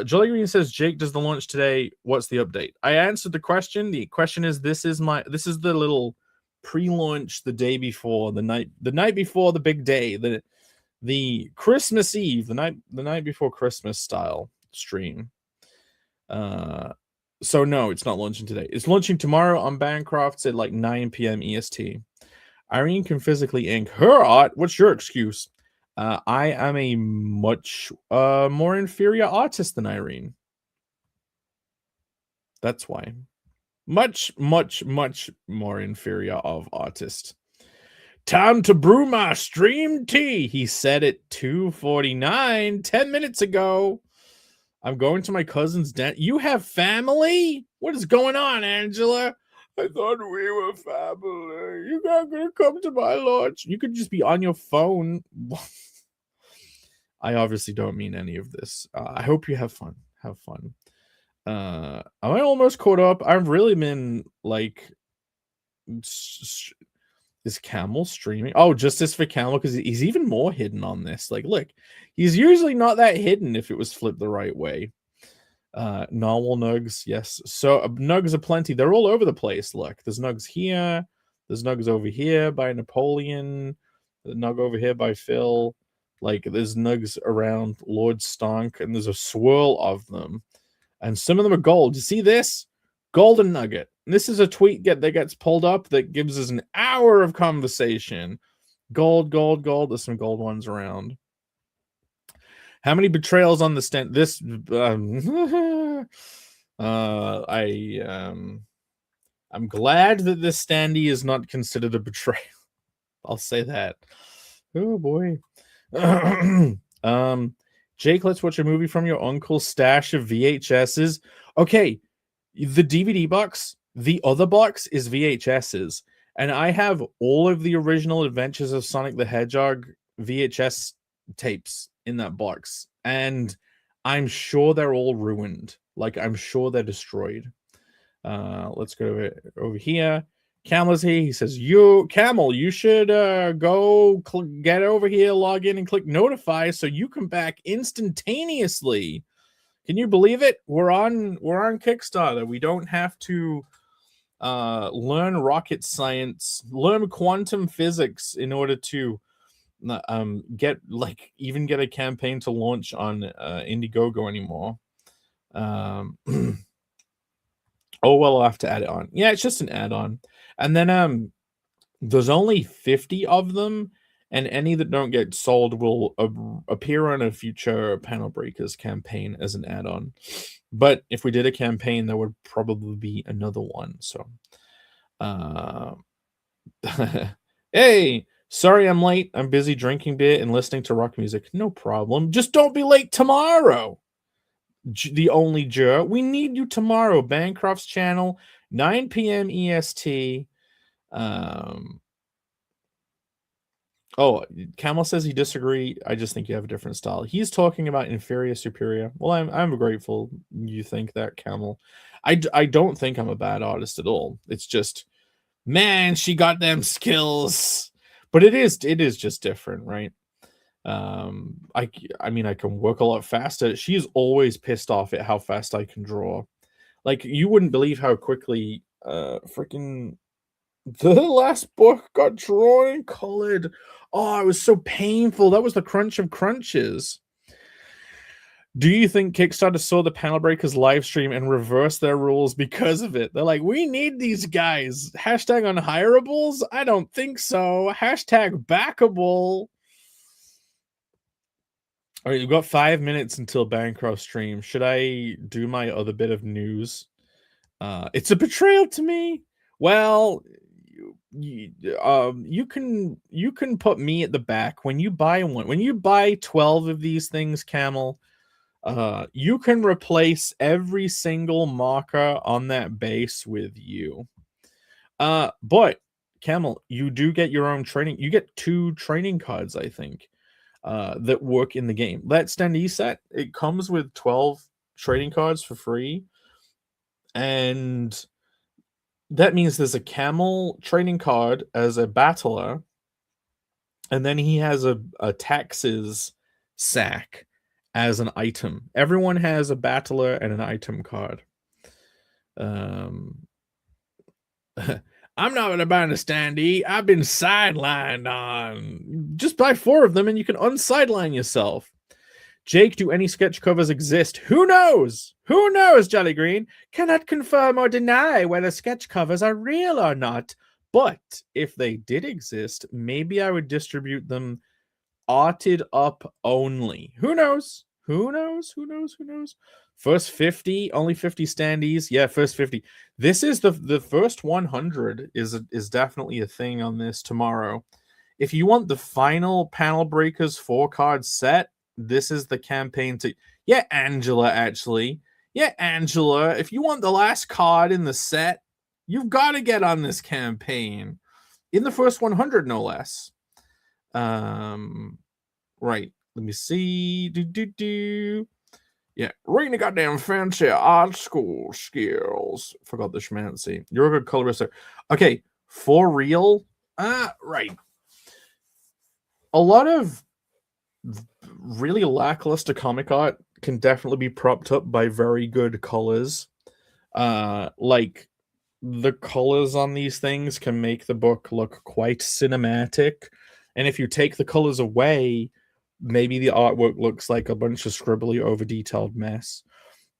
Jolly Green says, Jake does the launch today. What's the update? I answered the question. The question is, this is the little pre-launch the day before, the night before the big day, the Christmas Eve, the night before Christmas style stream. So no, it's not launching today. It's launching tomorrow on Bancroft's at like 9 p.m. EST. Irene can physically ink her art. What's your excuse? I am a much more inferior artist than Irene. That's why. Much more inferior of artist. Time to brew my stream tea, he said at 2:49, 10 minutes ago. I'm going to my cousin's dance. You have family? What is going on, Angela? I thought we were family. You're not going to come to my launch. You could just be on your phone. I obviously don't mean any of this. I hope you have fun. Have fun. Am I almost caught up? I've really been like... Is Camel streaming? Oh, Justice for Camel, because he's even more hidden on this. Like, look, he's usually not that hidden if it was flipped the right way. Narwhal nugs, yes. So nugs are plenty. They're all over the place. Look, there's nugs here. There's nugs over here by Napoleon. The nug over here by Phil. Like, there's nugs around Lord Stonk, and there's a swirl of them. And some of them are gold. You see this? Golden nugget. And this is a tweet that gets pulled up that gives us an hour of conversation. Gold, gold, gold. There's some gold ones around. How many betrayals on the stand? This, I'm glad that this standee is not considered a betrayal. I'll say that. Oh boy. Jake, let's watch a movie from your uncle's stash of VHSs. Okay, the DVD box, the other box is VHSs, and I have all of the original Adventures of Sonic the Hedgehog VHS tapes in that box, and I'm sure they're all ruined. Like, I'm sure they're destroyed. Let's go over here. Camel's here. He says, Camel, you should go get over here, log in, and click notify so you come back instantaneously. Can you believe it? We're on Kickstarter. We don't have to learn rocket science, learn quantum physics in order to get a campaign to launch on Indiegogo anymore. Oh, well, I'll have to add it on. Yeah, it's just an add-on. And then there's only 50 of them, and any that don't get sold will appear on a future Panel Breakers campaign as an add-on. But if we did a campaign, there would probably be another one. So, hey, sorry I'm late. I'm busy drinking beer and listening to rock music. No problem. Just don't be late tomorrow. The only juror. We need you tomorrow. Bancroft's channel, 9 p.m. EST. Oh, Camel says he disagreed. I just think you have a different style. He's talking about inferior, superior. Well, I'm grateful you think that, Camel. I don't think I'm a bad artist at all. It's just, man, she got them skills. But it is just different, right? I mean, I can work a lot faster. She's always pissed off at how fast I can draw. Like, you wouldn't believe how quickly freaking the last book got drawn and colored. Oh, it was so painful. That was the crunch of crunches. Do you think Kickstarter saw the Panel Breakers live stream and reversed their rules because of it? They're like, we need these guys. Hashtag unhireables? I don't think so. Hashtag backable. All right, you've got 5 minutes until Bancroft stream. Should I do my other bit of news? It's a betrayal to me. Well, you can put me at the back when you buy one. When you buy 12 of these things, Camel, you can replace every single marker on that base with you. But Camel, you do get your own training. You get 2 training cards, I think. That work in the game. That standee set, it comes with 12 trading cards for free, and that means there's a Camel trading card as a battler, and then he has a taxes sack as an item. Everyone has a battler and an item card. I'm not going to buy a standee. I've been sidelined on. Just buy 4 of them and you can unsideline yourself. Jake, do any sketch covers exist? Who knows? Who knows, Jolly Green? Cannot confirm or deny whether sketch covers are real or not. But if they did exist, maybe I would distribute them arted up only. Who knows? Who knows? Who knows? Who knows? First 50, only 50 standees. Yeah, first 50. This is the first 100 is definitely a thing on this tomorrow. If you want the final Panel Breakers 4-card set, this is the campaign to... Yeah, Angela, actually. Yeah, Angela, if you want the last card in the set, you've got to get on this campaign. In the first 100, no less. Right. Let me see. Yeah, reading the goddamn fancy art school skills. Forgot the schmancy. You're a good colorist. Okay, for real. Right. A lot of really lackluster comic art can definitely be propped up by very good colors. Like the colors on these things can make the book look quite cinematic. And if you take the colors away, maybe the artwork looks like a bunch of scribbly, over detailed mess.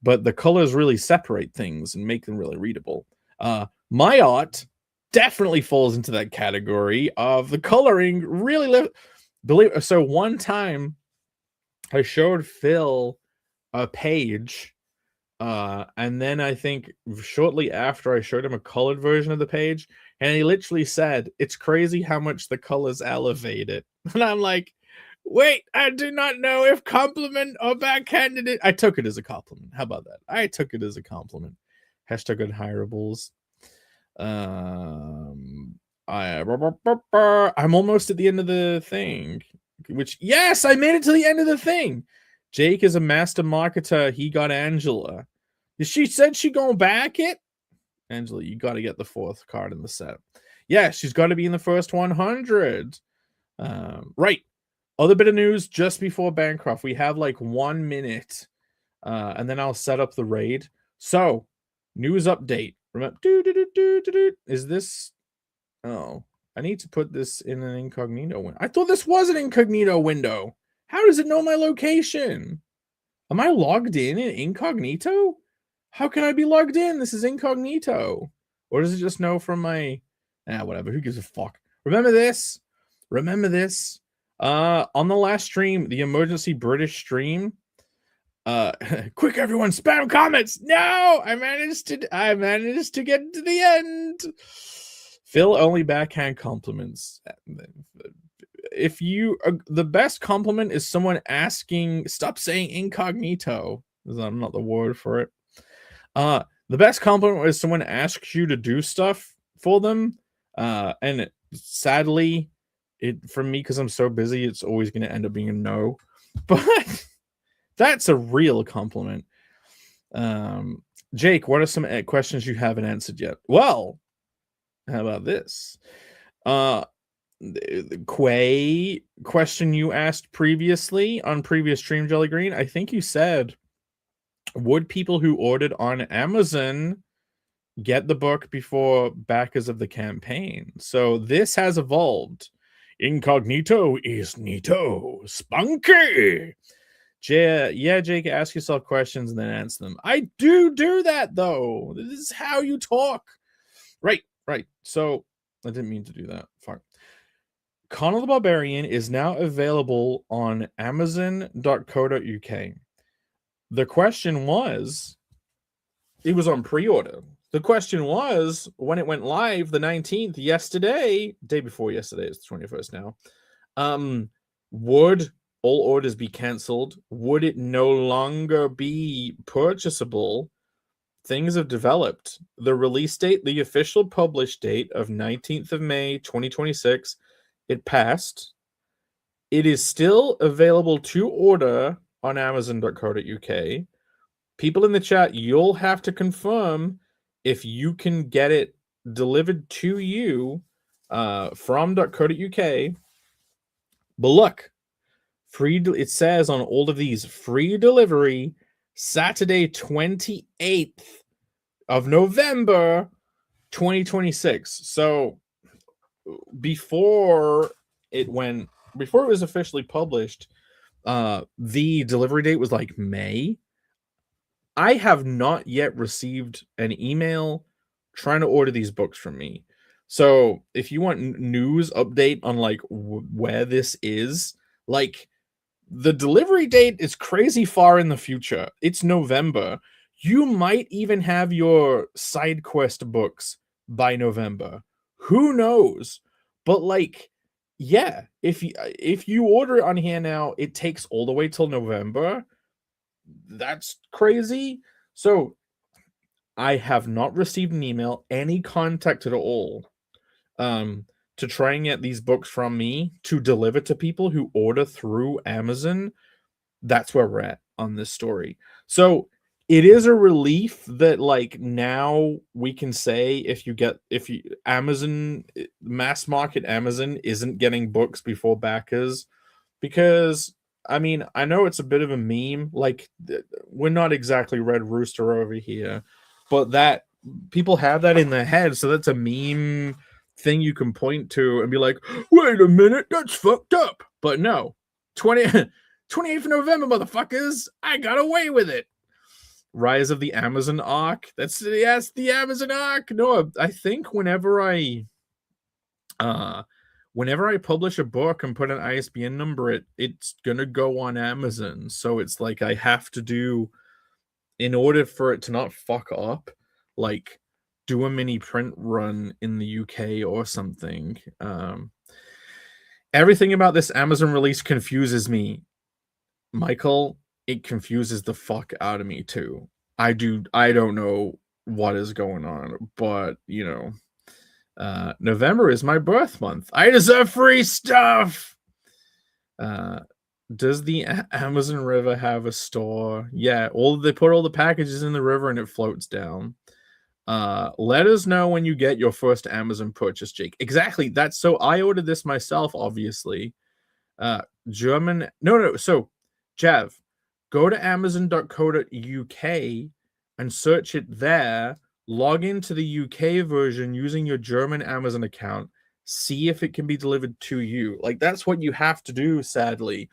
But the colors really separate things and make them really readable. My art definitely falls into that category of the coloring really so one time I showed Phil a page, and then I think shortly after I showed him a colored version of the page, and he literally said, "It's crazy how much the colors elevate it." And I'm like, wait, I do not know if compliment or backhanded it. I took it as a compliment. How about that? I took it as a compliment. Hashtag unhireables. I'm almost at the end of the thing. Which, yes, I made it to the end of the thing. Jake is a master marketer. He got Angela. She said she gonna back it. Angela, you got to get the 4th card in the set. Yeah, she's got to be in the first 100. Right. Other bit of news just before Bancroft. We have like 1 minute, and then I'll set up the raid. So, news update. Remember, is this? Oh, I need to put this in an incognito window. I thought this was an incognito window. How does it know my location? Am I logged in incognito? How can I be logged in? This is incognito. Or does it just know from my... whatever. Who gives a fuck? Remember this? Remember this? On the last stream, the emergency British stream. Quick, everyone, spam comments. No, I managed to get to the end. Phil only backhand compliments. If you, the best compliment is someone asking, stop saying incognito. I'm not the word for it. The best compliment is someone asks you to do stuff for them. And sadly, for me, because I'm so busy, it's always going to end up being a no. But that's a real compliment. Jake, what are some questions you haven't answered yet? Well, how about this? The Quay question you asked previously on previous stream, Jelly Green. I think you said, would people who ordered on Amazon get the book before backers of the campaign? So this has evolved. Incognito is neato. Spunky. Yeah, Jake, ask yourself questions and then answer them. I do that, though. This is how you talk. Right. So, I didn't mean to do that. Fuck. Conan the Barbarian is now available on Amazon.co.uk. The question was, it was on pre-order. The question was, when it went live the 19th, yesterday, day before yesterday, it's the 21st now, would all orders be cancelled? Would it no longer be purchasable? Things have developed. The release date, the official published date of 19th of May, 2026, it passed. It is still available to order on Amazon.co.uk. People in the chat, you'll have to confirm if you can get it delivered to you from .co.uk. But look, it says on all of these, free delivery Saturday 28th of November 2026. So before it was officially published, the delivery date was like May. I have not yet received an email trying to order these books from me. So if you want news update on like where this is, like the delivery date is crazy far in the future. It's November. You might even have your side quest books by November. Who knows? But like, yeah, if you order it on here now, it takes all the way till November. That's crazy. So I have not received an email, any contact at all, to try and get these books from me to deliver to people who order through Amazon. That's where we're at on this story. So it is a relief that like now we can say if Amazon, mass market Amazon isn't getting books before backers, because I mean, I know it's a bit of a meme. Like, we're not exactly Red Rooster over here, but that people have that in their head, so that's a meme thing you can point to and be like, wait a minute, that's fucked up. But no, 28th of November, motherfuckers, I got away with it. Rise of the Amazon Ark. That's, yes, the Amazon Ark. No, I think whenever I publish a book and put an ISBN number, it's gonna go on Amazon. So it's like I have to do, in order for it to not fuck up, like do a mini print run in the UK or something. Everything about this Amazon release confuses me, Michael. It confuses the fuck out of me too. I don't know what is going on, but you know, November is my birth month. I deserve free stuff. Does the Amazon River have a store? Yeah, they put all the packages in the river and it floats down. Let us know when you get your first Amazon purchase, Jake. Exactly. That's so I ordered this myself, obviously. German. No. So, Jav, go to amazon.co.uk and search it there. Log into the UK version using your German Amazon account. See if it can be delivered to you. Like, that's what you have to do, sadly.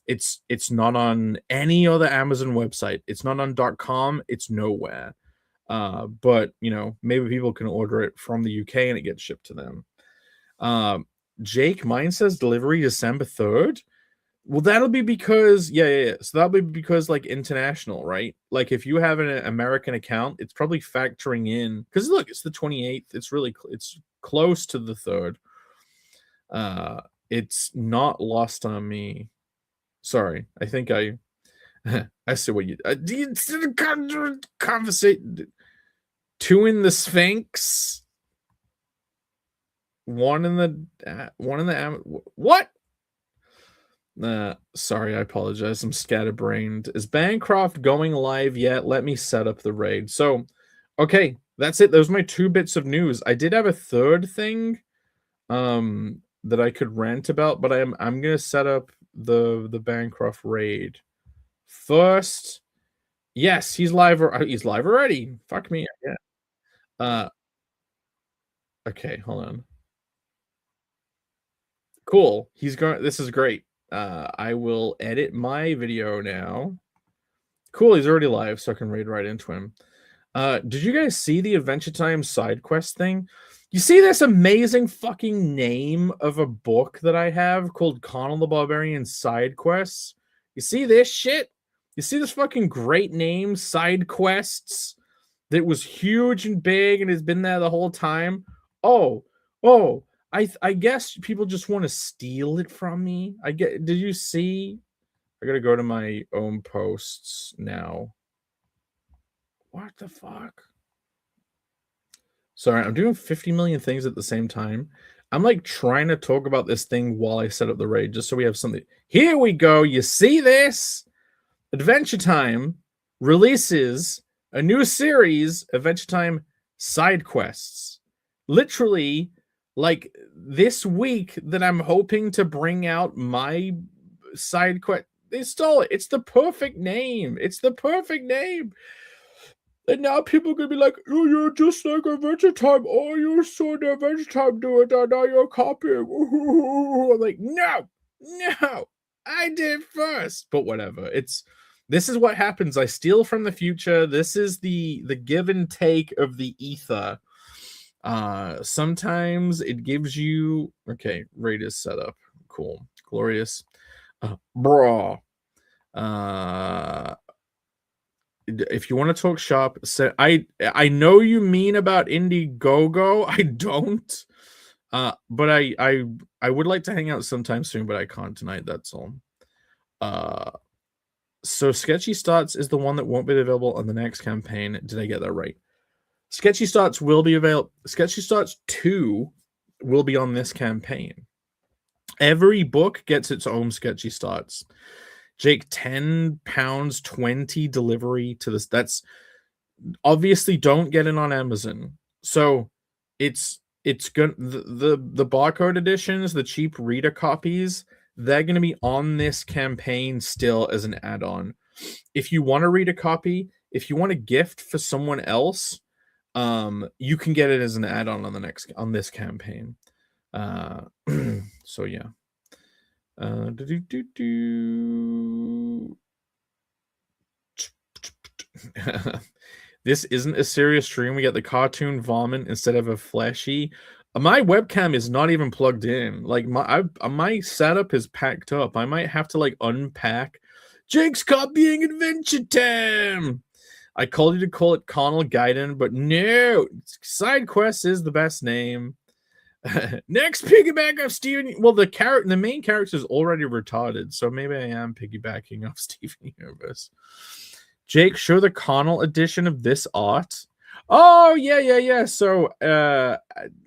It's not on any other Amazon website. It's not on .com. It's nowhere. But, you know, maybe people can order it from the UK and it gets shipped to them. Jake, mine says delivery December 3rd. Well, that'll be because, yeah. So that'll be because, like, international, right? Like, if you have an American account, it's probably factoring in, because look, it's the 28th. It's really, it's close to the 3rd. It's not lost on me. Sorry, I think I see what you conversate. Two in the Sphinx. One in the what? Sorry, I apologize. I'm scatterbrained. Is Bancroft going live yet? Let me set up the raid. So, okay, that's it. Those are my 2 bits of news. I did have a third thing that I could rant about, but I'm gonna set up the Bancroft raid first. Yes, he's live. He's live already. Fuck me. Yeah. Okay, hold on. Cool. He's going. This is great. I will edit my video now. Cool. He's already live, so I can raid right into him. Did you guys see the Adventure Time side quest thing? You see this amazing fucking name of a book that I have called Conan the Barbarian Side Quests? You see this shit? You see this fucking great name, Side Quests, that was huge and big and has been there the whole time? Oh, I guess people just want to steal it from me. Did you see? I gotta go to my own posts now. What the fuck? Sorry, I'm doing 50 million things at the same time. I'm like trying to talk about this thing while I set up the raid, just so we have something. Here we go. You see this? Adventure Time releases a new series, Adventure Time Side Quests. Literally, like this week that I'm hoping to bring out my side quest. They stole it. It's the perfect name. It's the perfect name. And now people are going to be like, oh, you're just like Adventure Time. Oh, you saw the Adventure Time do it, and now you're copying. Ooh. I'm like, no, I did it first. But whatever. This is what happens. I steal from the future. This is the give and take of the ether. Sometimes it gives you, okay, raid is set up. Cool. Glorious. Bro. If you want to talk shop, I know you mean about Indiegogo. I don't. But I would like to hang out sometime soon, but I can't tonight. That's all. So Sketchy Starts is the one that won't be available on the next campaign. Did I get that right? Sketchy Starts will be available. Sketchy Starts 2 will be on this campaign. Every book gets its own Sketchy Starts. Jake, £10, 20 delivery to this. That's obviously don't get it on Amazon. So it's good. The barcode editions, the cheap reader copies, they're going to be on this campaign still as an add-on. If you want to read a copy, if you want a gift for someone else, you can get it as an add-on on this campaign. So yeah. This isn't a serious stream. We get the cartoon vomit instead of a flashy. My webcam is not even plugged in. Like my setup is packed up. I might have to like unpack. Jake's copying Adventure Time. I called you to call it Carnal Gaiden, but no. Side Quest is the best name. Next piggyback off Steven. Well, the main character is already retarded, so maybe I am piggybacking off Steven Universe. Jake, show the Carnal edition of this art. Oh yeah. So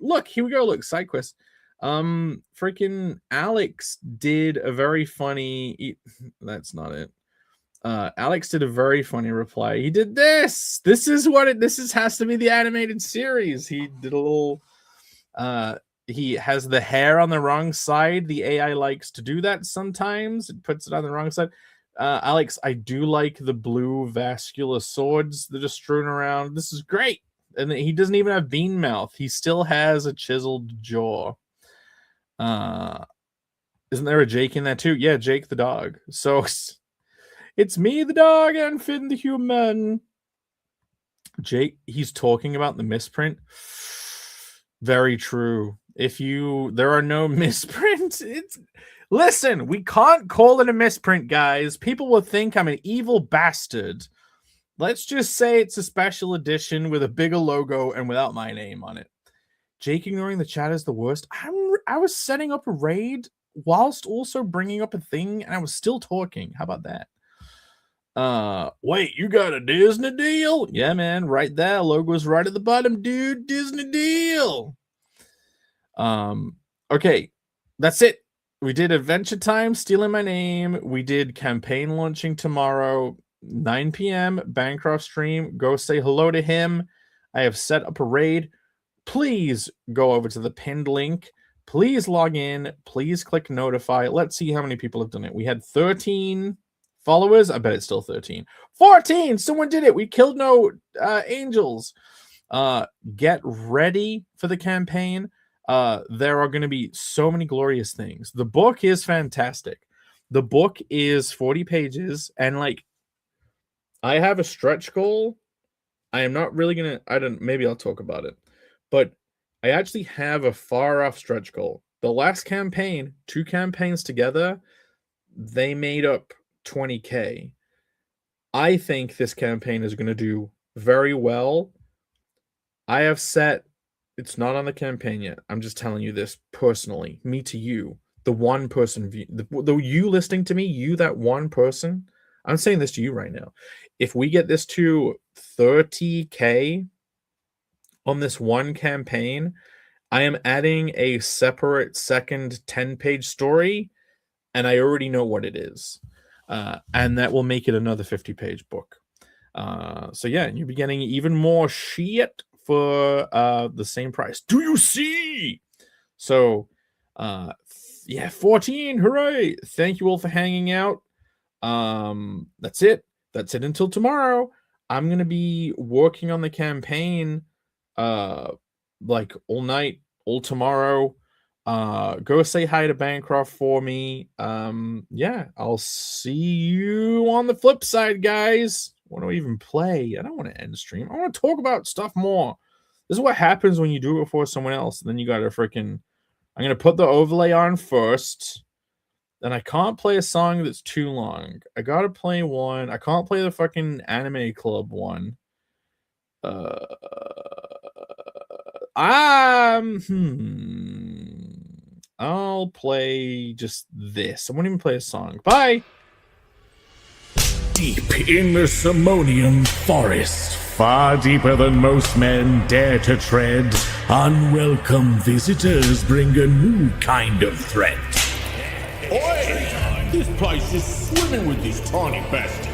look, here we go. Look, side quest. Freaking Alex did a very funny. That's not it. Alex did a very funny reply. He did this. This is has to be the animated series. He did a little. He has the hair on the wrong side. The AI likes to do that sometimes. It puts it on the wrong side. Alex, I do like the blue vascular swords that are strewn around. This is great. And he doesn't even have bean mouth. He still has a chiseled jaw. Isn't there a Jake in that too? Yeah, Jake the dog. So it's me, the dog, and Finn the human. Jake, he's talking about the misprint. Very true. There are no misprints. Listen, we can't call it a misprint, guys. People will think I'm an evil bastard. Let's just say it's a special edition with a bigger logo and without my name on it. Jake ignoring the chat is the worst. I was setting up a raid whilst also bringing up a thing, and I was still talking. How about that? Wait, you got a Disney deal? Yeah, man, right there. Logo's right at the bottom, dude. Disney deal. Okay, that's it. We did Adventure Time, Stealing My Name. We did campaign launching tomorrow, 9 p.m. Bancroft stream. Go say hello to him. I have set up a raid. Please go over to the pinned link. Please log in. Please click notify. Let's see how many people have done it. We had 13 followers. I bet it's still 13. 14! Someone did it. We killed no angels. Get ready for the campaign. There are going to be so many glorious things. The book is fantastic. The book is 40 pages, and like, I have a stretch goal. I am not really going to, maybe I'll talk about it, but I actually have a far off stretch goal. The last campaign, 2 campaigns together, they made up 20K. I think this campaign is going to do very well. I have set, it's not on the campaign yet. I'm just telling you this personally, me to you, the one person view, the you listening to me, you, that one person. I'm saying this to you right now. If we get this to 30K on this one campaign, I am adding a separate second 10-page story, and I already know what it is. And that will make it another 50-page book. So yeah, you'll be getting even more shit for the same price. Do you see? So yeah, 14, hooray. Thank you all for hanging out. That's it until tomorrow. I'm gonna be working on the campaign like all night, all tomorrow. Go say hi to Bancroft for me. Yeah, I'll see you on the flip side, guys. What do I even play? I don't want to end stream. I want to talk about stuff more. This is what happens when you do it for someone else. Then you got to freaking... I'm going to put the overlay on first. Then I can't play a song that's too long. I got to play one. I can't play the fucking Anime Club one. I'll play just this. I won't even play a song. Bye! Deep in the Simonian forest, far deeper than most men dare to tread, unwelcome visitors bring a new kind of threat. Oi! This place is swimming with these tiny bastards.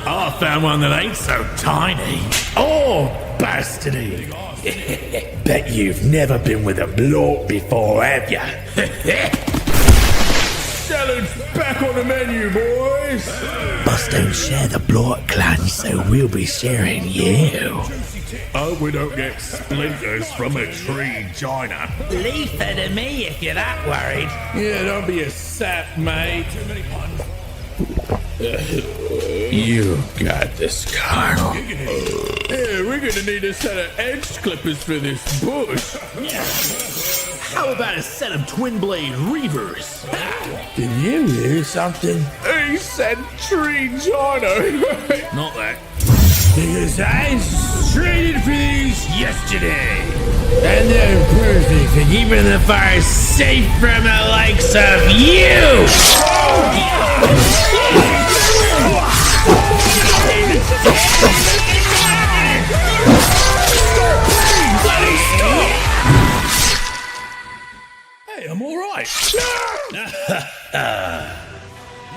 I found one that ain't so tiny. Oh, bastardy! Bet you've never been with a bloke before, have ya? So, salad's back on the menu, boys. Boss don't share the Blort clan, so we'll be sharing you. Hope we don't get splinters from a tree joiner. Leave it to me if you're that worried. Yeah, don't be a sap, mate. You got this, Colonel. Yeah, we're gonna need a set of edge clippers for this bush. How about a set of twin blade reavers? Did you hear something? He said tree joiner. Not that. Because I traded for these yesterday. And they're perfect for keeping the fire safe from the likes of you! Hey, I'm alright.